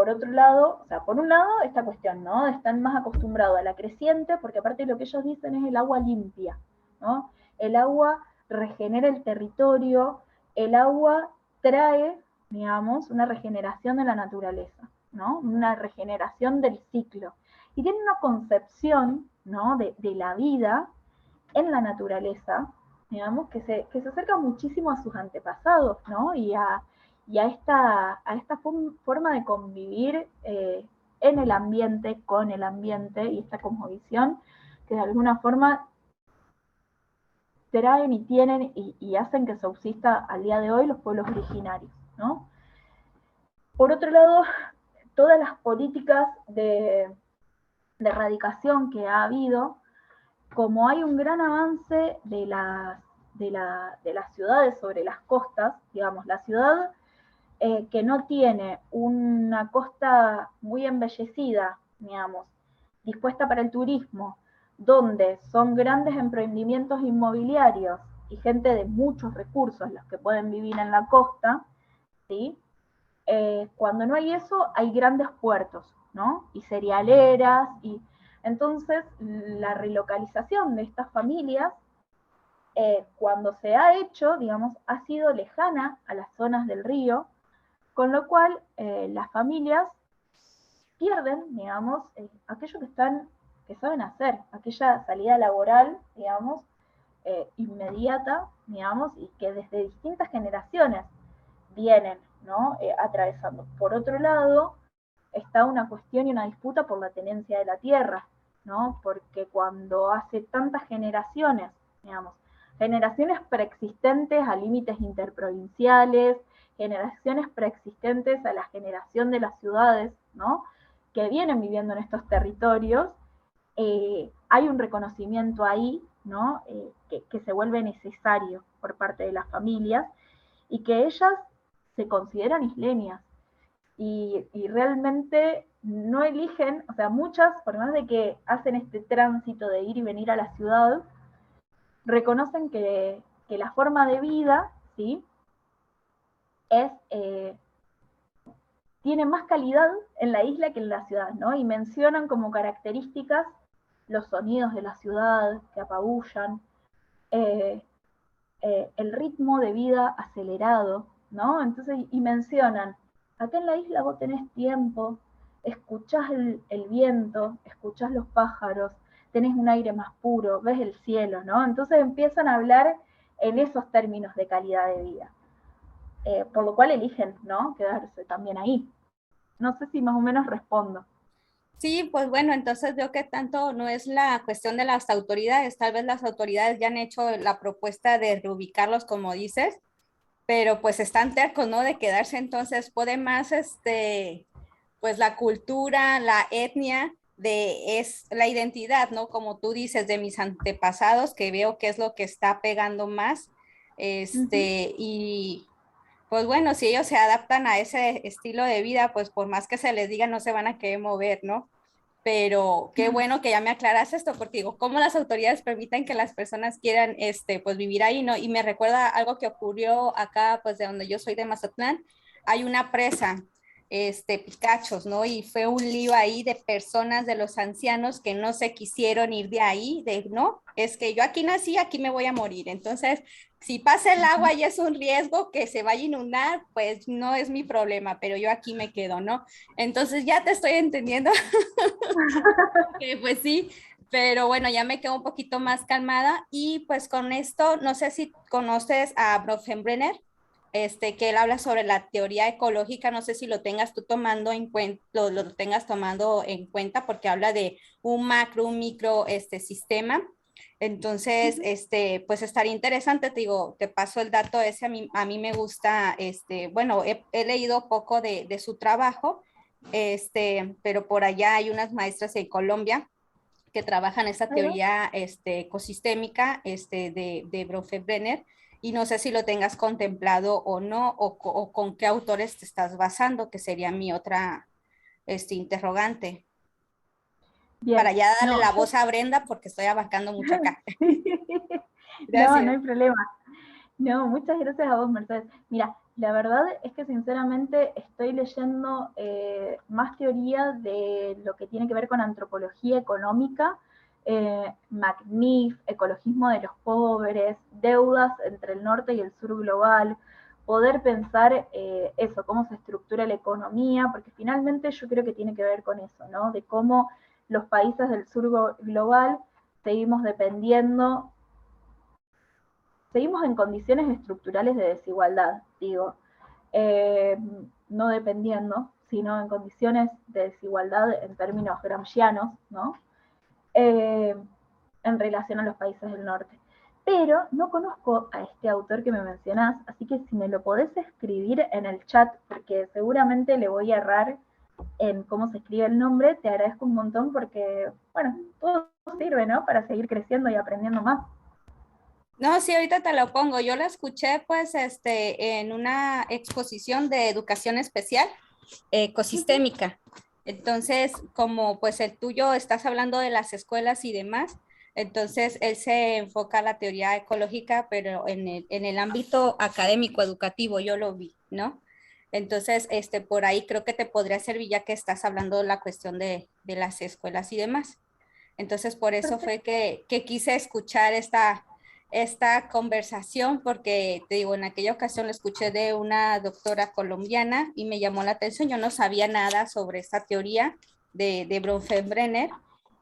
B: otro lado, por un lado esta cuestión, ¿no? Están más acostumbrados a la creciente, porque aparte lo que ellos dicen es el agua limpia, ¿no? El agua regenera el territorio, el agua trae, digamos, una regeneración de la naturaleza, ¿no? Una regeneración del ciclo. Y tienen una concepción, ¿no? de la vida en la naturaleza, digamos, que se acerca muchísimo a sus antepasados, ¿no? Y a esta forma de convivir en el ambiente, con el ambiente, y esta cosmovisión que de alguna forma traen y tienen y hacen que subsista al día de hoy los pueblos originarios, ¿no? Por otro lado, todas las políticas de erradicación que ha habido, como hay un gran avance de las ciudades sobre las costas, digamos, la ciudad que no tiene una costa muy embellecida, digamos, dispuesta para el turismo, donde son grandes emprendimientos inmobiliarios y gente de muchos recursos los que pueden vivir en la costa, ¿sí? Cuando no hay eso, hay grandes puertos, ¿no? Y cerealeras, y entonces la relocalización de estas familias, cuando se ha hecho, digamos, ha sido lejana a las zonas del río, con lo cual las familias pierden, digamos, aquello que saben hacer, aquella salida laboral, digamos, inmediata, digamos, y que desde distintas generaciones vienen, ¿no? Atravesando. Por otro lado, está una cuestión y una disputa por la tenencia de la tierra, ¿no? Porque cuando hace tantas generaciones, digamos, generaciones preexistentes a límites interprovinciales, generaciones preexistentes a la generación de las ciudades, ¿no? Que vienen viviendo en estos territorios, hay un reconocimiento ahí, ¿no? Que se vuelve necesario por parte de las familias y que ellas se consideran isleñas y realmente no eligen, o sea, muchas, por más de que hacen este tránsito de ir y venir a la ciudad, reconocen que la forma de vida, ¿sí? tiene más calidad en la isla que en la ciudad, ¿no? Y mencionan como características los sonidos de la ciudad que apabullan, el ritmo de vida acelerado, ¿no? Entonces, y mencionan, acá en la isla vos tenés tiempo, escuchás el viento, escuchás los pájaros, tenés un aire más puro, ves el cielo, ¿no? Entonces empiezan a hablar en esos términos de calidad de vida. Por lo cual eligen, ¿no? Quedarse también ahí. No sé si más o menos respondo.
C: Sí, pues bueno, entonces veo que tanto no es la cuestión de las autoridades, tal vez las autoridades ya han hecho la propuesta de reubicarlos como dices, pero pues están tercos, ¿no? De quedarse, entonces puede más, pues la cultura, la etnia, es la identidad, ¿no? Como tú dices, de mis antepasados, que veo que es lo que está pegando más, y pues bueno, si ellos se adaptan a ese estilo de vida, pues por más que se les diga, no se van a querer mover, ¿no? Pero qué bueno que ya me aclaras esto, porque digo, ¿cómo las autoridades permiten que las personas quieran, pues vivir ahí, ¿no? Y me recuerda algo que ocurrió acá, pues de donde yo soy de Mazatlán, hay una presa, Picachos, ¿no? Y fue un lío ahí de personas, de los ancianos que no se quisieron ir de ahí, no, es que yo aquí nací, aquí me voy a morir. Entonces, si pasa el agua y es un riesgo que se vaya a inundar, pues no es mi problema, pero yo aquí me quedo, ¿no? Entonces ya te estoy entendiendo. Que pues sí, pero bueno, ya me quedo un poquito más calmada y pues con esto, no sé si conoces a Bronfenbrenner, que él habla sobre la teoría ecológica, no sé si lo tengas tú tomando en cuenta, lo tengas tomando en cuenta porque habla de un macro, un micro, sistema. Entonces, pues estaría interesante, te digo, te paso el dato ese, a mí me gusta, bueno, he leído poco de su trabajo, pero por allá hay unas maestras en Colombia que trabajan esta teoría ecosistémica de Bronfenbrenner, y no sé si lo tengas contemplado o no, o con qué autores te estás basando, que sería mi otra interrogante, para
B: Bien,
C: ya darle
B: no,
C: la
B: yo...
C: voz a Brenda porque estoy abarcando mucho acá.
B: No, no
C: Gracias.
B: hay problema. No, muchas gracias a vos, Mercedes. Mira, la verdad es que sinceramente estoy leyendo más teoría de lo que tiene que ver con antropología económica, McNiff, ecologismo de los pobres, deudas entre el norte y el sur global, poder pensar eso, cómo se estructura la economía, porque finalmente yo creo que tiene que ver con eso, ¿no? De cómo los países del sur global seguimos dependiendo, seguimos en condiciones estructurales de desigualdad, digo, eh, no dependiendo, sino en condiciones de desigualdad en términos gramscianos, ¿no? Eh, en relación a los países del norte. Pero no conozco a este autor que me mencionás, así que si me lo podés escribir en el chat, porque seguramente le voy a errar en cómo se escribe el nombre, te agradezco un montón porque, bueno, todo sirve, ¿no? Para seguir creciendo y aprendiendo más.
C: No, sí, ahorita te lo pongo. Yo lo escuché pues en una exposición de educación especial ecosistémica. Entonces, como pues el tuyo estás hablando de las escuelas y demás, entonces él se enfoca a la teoría ecológica, pero en el ámbito académico, educativo, yo lo vi, ¿no? Entonces, por ahí creo que te podría servir ya que estás hablando de la cuestión de las escuelas y demás. Entonces, por eso
B: Perfecto.
C: fue que quise escuchar esta conversación, porque te digo, en aquella ocasión lo escuché de una doctora colombiana y me llamó la atención. Yo no sabía nada sobre esta teoría de Bronfenbrenner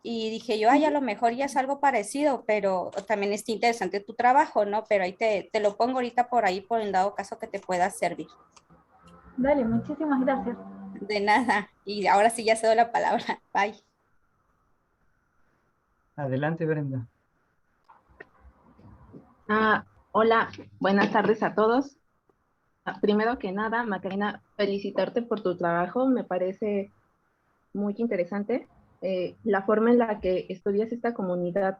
C: y dije yo, ay, a lo mejor ya es algo parecido, pero también está interesante tu trabajo, ¿no? Pero ahí te lo pongo ahorita por ahí, por en dado caso que te pueda servir.
B: Dale, muchísimas gracias.
C: De nada. Y ahora sí ya cedo la palabra. Bye.
A: Adelante, Brenda.
D: Hola, buenas tardes a todos. Primero que nada, Macarena, felicitarte por tu trabajo. Me parece muy interesante la forma en la que estudias esta comunidad.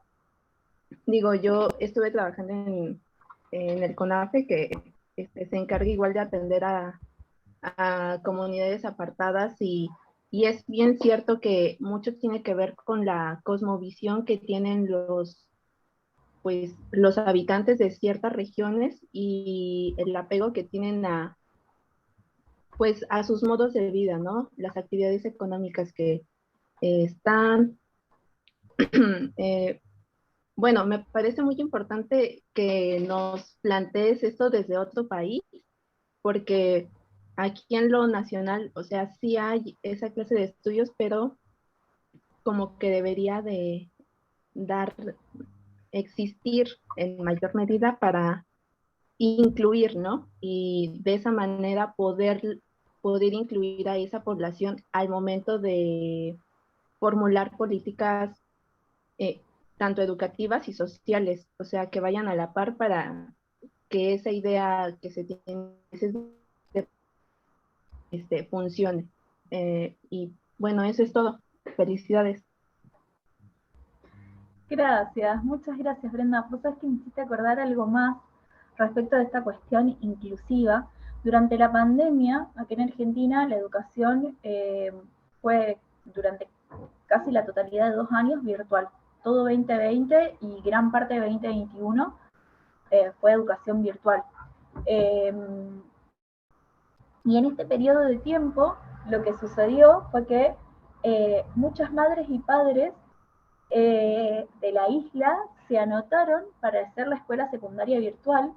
D: Digo, yo estuve trabajando en el CONAFE, que se encarga igual de atender a comunidades apartadas y es bien cierto que mucho tiene que ver con la cosmovisión que tienen los habitantes de ciertas regiones y el apego que tienen pues a sus modos de vida, ¿no? Las actividades económicas que están. Bueno, me parece muy importante que nos plantees esto desde otro país, porque aquí en lo nacional, o sea, sí hay esa clase de estudios, pero como que debería de dar, existir en mayor medida para incluir, ¿no? Y de esa manera poder incluir a esa población al momento de formular políticas eh, tanto educativas y sociales, o sea, que vayan a la par para que esa idea que se tiene funcione. Y bueno, eso es todo. Felicidades.
B: Gracias, muchas gracias, Brenda. Vos sabés que me hiciste acordar algo más respecto de esta cuestión inclusiva. Durante la pandemia, aquí en Argentina, la educación fue durante casi la totalidad de 2 años virtual. Todo 2020 y gran parte de 2021 fue educación virtual. Y en este periodo de tiempo, lo que sucedió fue que muchas madres y padres de la isla se anotaron para hacer la escuela secundaria virtual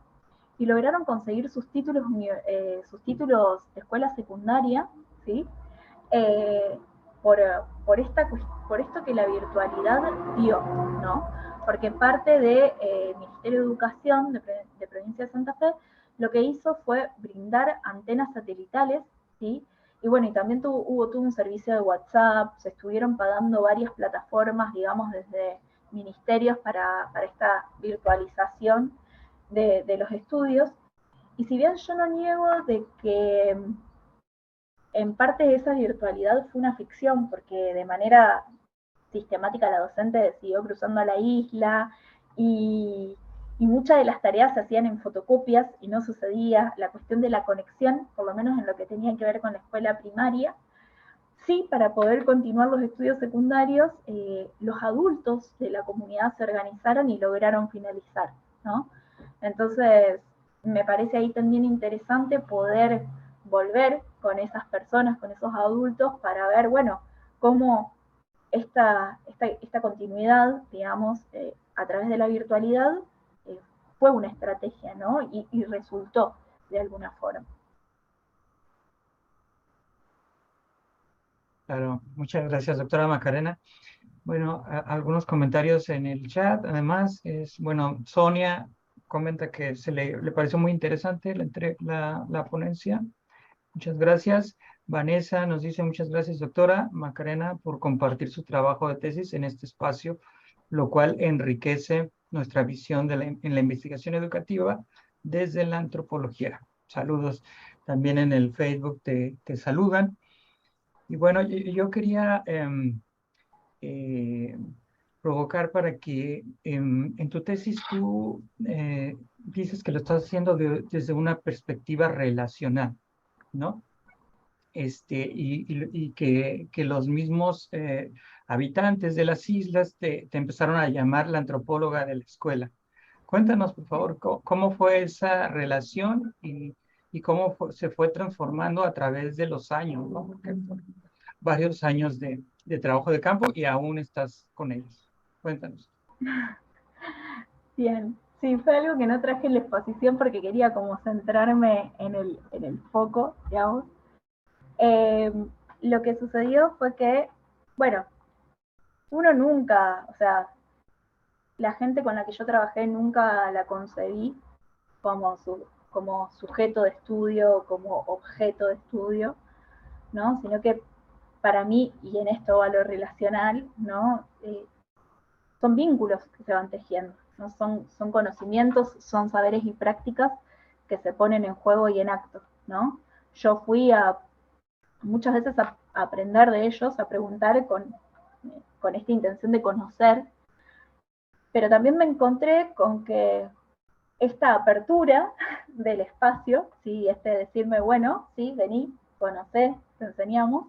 B: y lograron conseguir sus títulos de escuela secundaria, ¿sí? Eh, por, por esto que la virtualidad dio, ¿no? Porque parte del Ministerio de Educación de Provincia de Santa Fe lo que hizo fue brindar antenas satelitales, ¿sí? Y bueno, y también hubo todo un servicio de WhatsApp, se estuvieron pagando varias plataformas, digamos, desde ministerios para esta virtualización de los estudios. Y si bien yo no niego de que en parte de esa virtualidad fue una ficción, porque de manera sistemática la docente siguió cruzando a la isla y muchas de las tareas se hacían en fotocopias y no sucedía la cuestión de la conexión, por lo menos en lo que tenía que ver con la escuela primaria. Sí, para poder continuar los estudios secundarios, los adultos de la comunidad se organizaron y lograron finalizar, ¿no? Entonces, me parece ahí también interesante poder volver con esas personas, con esos adultos, para ver, bueno, cómo esta continuidad, digamos, a través de la virtualidad, eh, fue una estrategia, ¿no? Y resultó de alguna forma.
A: Claro, muchas gracias, doctora Macarena. Bueno, algunos comentarios en el chat. Además, bueno, Sonia comenta que le pareció muy interesante la ponencia. Muchas gracias. Vanessa nos dice muchas gracias, doctora Macarena, por compartir su trabajo de tesis en este espacio, lo cual enriquece nuestra visión en la investigación educativa desde la antropología. Saludos. También en el Facebook te saludan. Y bueno, yo quería eh, provocar para que en tu tesis tú dices que lo estás haciendo desde una perspectiva relacional, ¿no? Y que los mismos habitantes de las islas te empezaron a llamar la antropóloga de la escuela. Cuéntanos, por favor, cómo fue esa relación y cómo se fue transformando a través de los años, ¿no? Porque varios años de trabajo de campo y aún estás con ellos. Cuéntanos.
B: Bien, sí, fue algo que no traje en la exposición porque quería como centrarme en el foco, digamos. Lo que sucedió fue que, bueno, uno nunca, o sea, la gente con la que yo trabajé nunca la concebí como, como sujeto de estudio, como objeto de estudio, ¿no? Sino que para mí, y en esto va lo relacional, ¿no? Son vínculos que se van tejiendo, ¿no? Son conocimientos, son saberes y prácticas que se ponen en juego y en acto, ¿no? Yo fui muchas veces a aprender de ellos, a preguntar con esta intención de conocer, pero también me encontré con que esta apertura del espacio, ¿sí? Decirme, bueno, sí, vení, conocé, te enseñamos,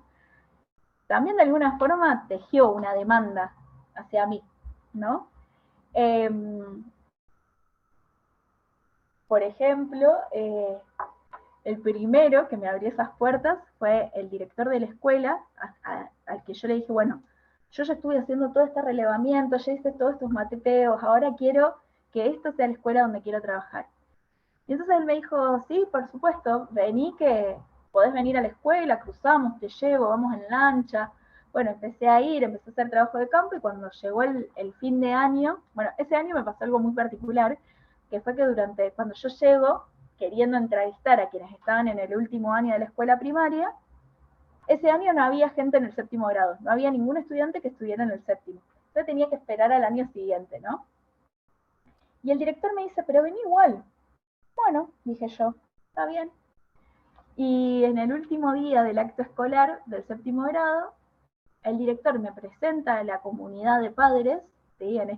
B: también de alguna forma tejió una demanda hacia mí, ¿no? Por ejemplo, el primero que me abrió esas puertas fue el director de la escuela, al que yo le dije, bueno, yo ya estuve haciendo todo este relevamiento, ya hice todos estos matepeos, ahora quiero que esto sea la escuela donde quiero trabajar. Y entonces él me dijo, sí, por supuesto, vení que podés venir a la escuela, cruzamos, te llevo, vamos en lancha. Bueno, empecé a ir, empecé a hacer trabajo de campo y cuando llegó el fin de año, bueno, ese año me pasó algo muy particular, que fue que cuando yo llego, queriendo entrevistar a quienes estaban en el último año de la escuela primaria, ese año no había gente en el séptimo grado, no había ningún estudiante que estuviera en el séptimo. Entonces tenía que esperar al año siguiente, ¿no? Y el director me dice, pero vení igual. Bueno, dije yo, está bien. Y en el último día del acto escolar del séptimo grado, el director me presenta a la comunidad de padres, ¿sí? en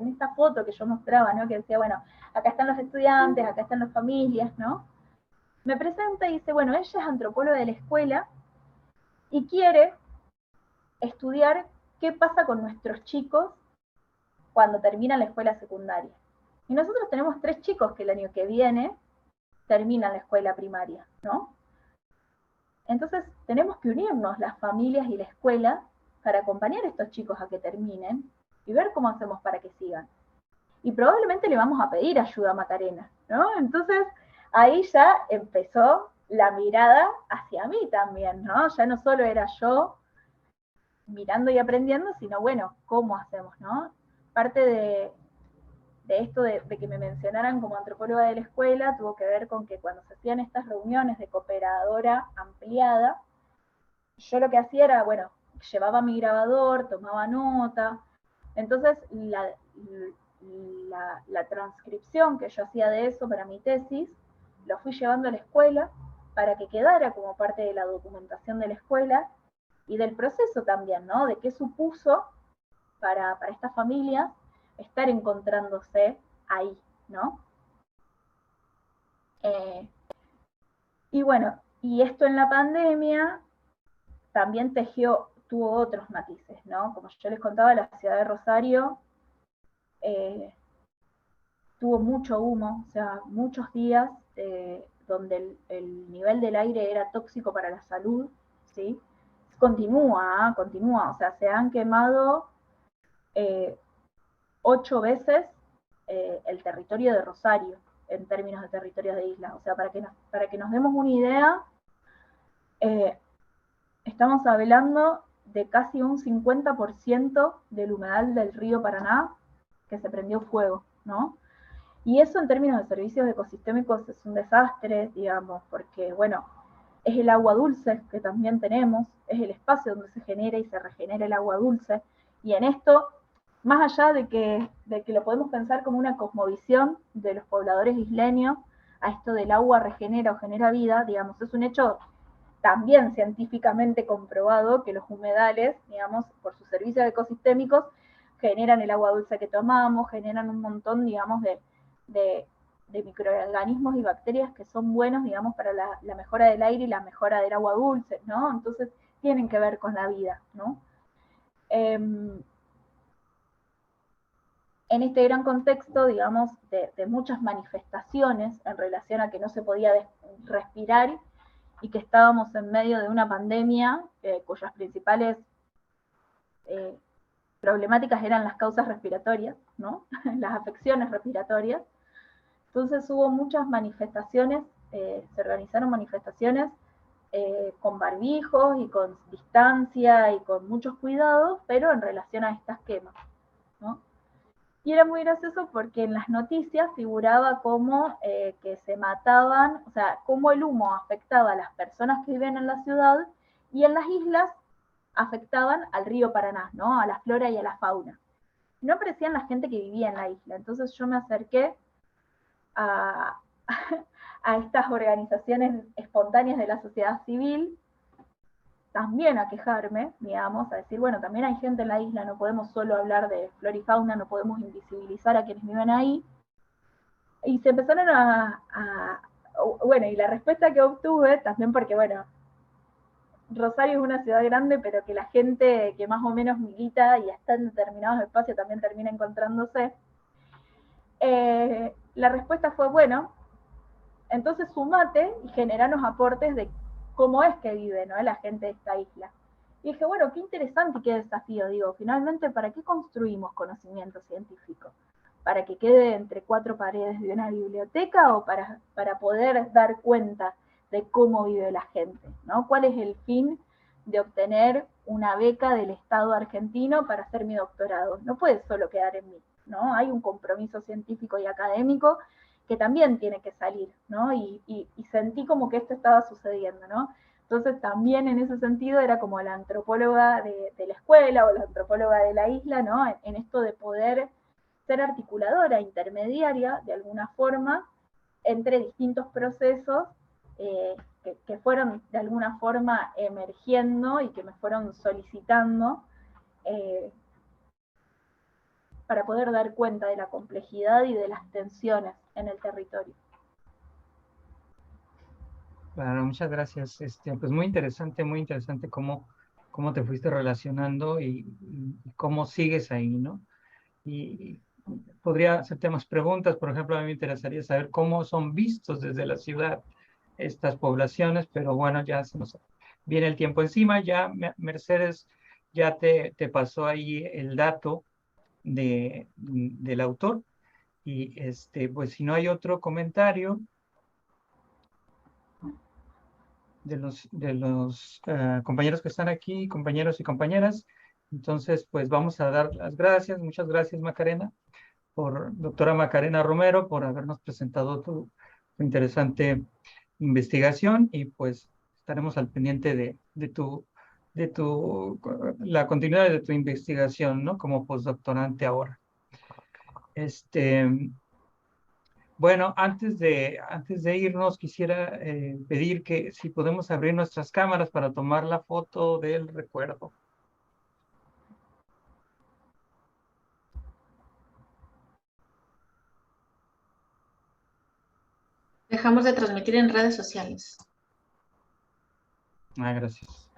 B: esta foto que yo mostraba, ¿no? Que decía, bueno, acá están los estudiantes, acá están las familias, ¿no? Me presenta y dice, bueno, ella es antropóloga de la escuela y quiere estudiar qué pasa con nuestros chicos cuando terminan la escuela secundaria. Y nosotros tenemos 3 chicos que el año que viene terminan la escuela primaria, ¿no? Entonces tenemos que unirnos las familias y la escuela para acompañar a estos chicos a que terminen y ver cómo hacemos para que sigan. Y probablemente le vamos a pedir ayuda a Macarena, ¿no? Entonces ahí ya empezó la mirada hacia mí también, ¿no? Ya no solo era yo mirando y aprendiendo, sino bueno, ¿cómo hacemos, no? Parte de esto de que me mencionaran como antropóloga de la escuela tuvo que ver con que cuando se hacían estas reuniones de cooperadora ampliada, yo lo que hacía era, bueno, llevaba mi grabador, tomaba nota, entonces la transcripción que yo hacía de eso para mi tesis, lo fui llevando a la escuela para que quedara como parte de la documentación de la escuela y del proceso también, ¿no? De qué supuso para estas familias estar encontrándose ahí, ¿no? Y bueno, y esto en la pandemia también tuvo otros matices, ¿no? Como yo les contaba, la ciudad de Rosario tuvo mucho humo, o sea, muchos días donde el nivel del aire era tóxico para la salud, ¿sí? Continúa, o sea, se han quemado 8 veces el territorio de Rosario en términos de territorios de isla. O sea, para que nos demos una idea, estamos hablando de casi un 50% del humedal del río Paraná que se prendió fuego, ¿no? Y eso en términos de servicios ecosistémicos es un desastre, digamos, porque, bueno, es el agua dulce que también tenemos, es el espacio donde se genera y se regenera el agua dulce, y en esto, más allá de que lo podemos pensar como una cosmovisión de los pobladores isleños, a esto del agua regenera o genera vida, digamos, es un hecho también científicamente comprobado que los humedales, digamos, por sus servicios ecosistémicos, generan el agua dulce que tomamos, generan un montón, digamos, de microorganismos y bacterias que son buenos, digamos, para la mejora del aire y la mejora del agua dulce, ¿no? Entonces, tienen que ver con la vida, ¿no? En este gran contexto, digamos, de muchas manifestaciones en relación a que no se podía respirar y que estábamos en medio de una pandemia cuyas principales problemáticas eran las causas respiratorias, ¿no? Las afecciones respiratorias. Entonces hubo muchas manifestaciones, se organizaron manifestaciones con barbijos y con distancia y con muchos cuidados, pero en relación a estas quemas, ¿no? Y era muy gracioso porque en las noticias figuraba como que se mataban, o sea, cómo el humo afectaba a las personas que viven en la ciudad y en las islas afectaban al río Paraná, ¿no? A la flora y a la fauna. No aparecían la gente que vivía en la isla. Entonces yo me acerqué a, a estas organizaciones espontáneas de la sociedad civil, también a quejarme, digamos, a decir, bueno, también hay gente en la isla, no podemos solo hablar de flora y fauna, no podemos invisibilizar a quienes viven ahí. Y se empezaron bueno, y la respuesta que obtuve, también porque, bueno, Rosario es una ciudad grande, pero que la gente que más o menos milita y está en determinados espacios también termina encontrándose. La respuesta fue, bueno, Entonces sumate y generanos aportes de cómo es que vive, ¿no?, la gente de esta isla. Y dije, bueno, qué interesante y qué desafío, digo, finalmente, ¿para qué construimos conocimiento científico? ¿Para que quede entre cuatro paredes de una biblioteca o para poder dar cuenta de cómo vive la gente, ¿no? ¿Cuál es el fin de obtener una beca del Estado argentino para hacer mi doctorado? No puede solo quedar en mí, ¿no? Hay un compromiso científico y académico que también tiene que salir, ¿no? Y sentí como que esto estaba sucediendo, ¿no? Entonces también en ese sentido era como la antropóloga de la escuela o la antropóloga de la isla, ¿no? En esto de poder ser articuladora, intermediaria, de alguna forma, entre distintos procesos que fueron de alguna forma emergiendo y que me fueron solicitando eh, para poder dar cuenta de la complejidad y de las tensiones en el territorio.
A: Claro, muchas gracias. Pues muy interesante cómo te fuiste relacionando y cómo sigues ahí, ¿no? Y podría hacerte más preguntas. Por ejemplo, a mí me interesaría saber cómo son vistos desde la ciudad estas poblaciones, pero bueno, ya se nos viene el tiempo encima. Ya Mercedes ya te pasó ahí el dato del autor. Y pues si no hay otro comentario de los compañeros que están aquí, compañeros y compañeras, entonces pues vamos a dar las gracias. Muchas gracias, Macarena, doctora Macarena Romero, por habernos presentado tu interesante investigación, y pues estaremos al pendiente la continuidad de tu investigación, ¿no? Como postdoctorante ahora. Bueno, antes de irnos, quisiera pedir que si podemos abrir nuestras cámaras para tomar la foto del recuerdo.
E: Dejamos de transmitir en redes sociales.
A: Gracias.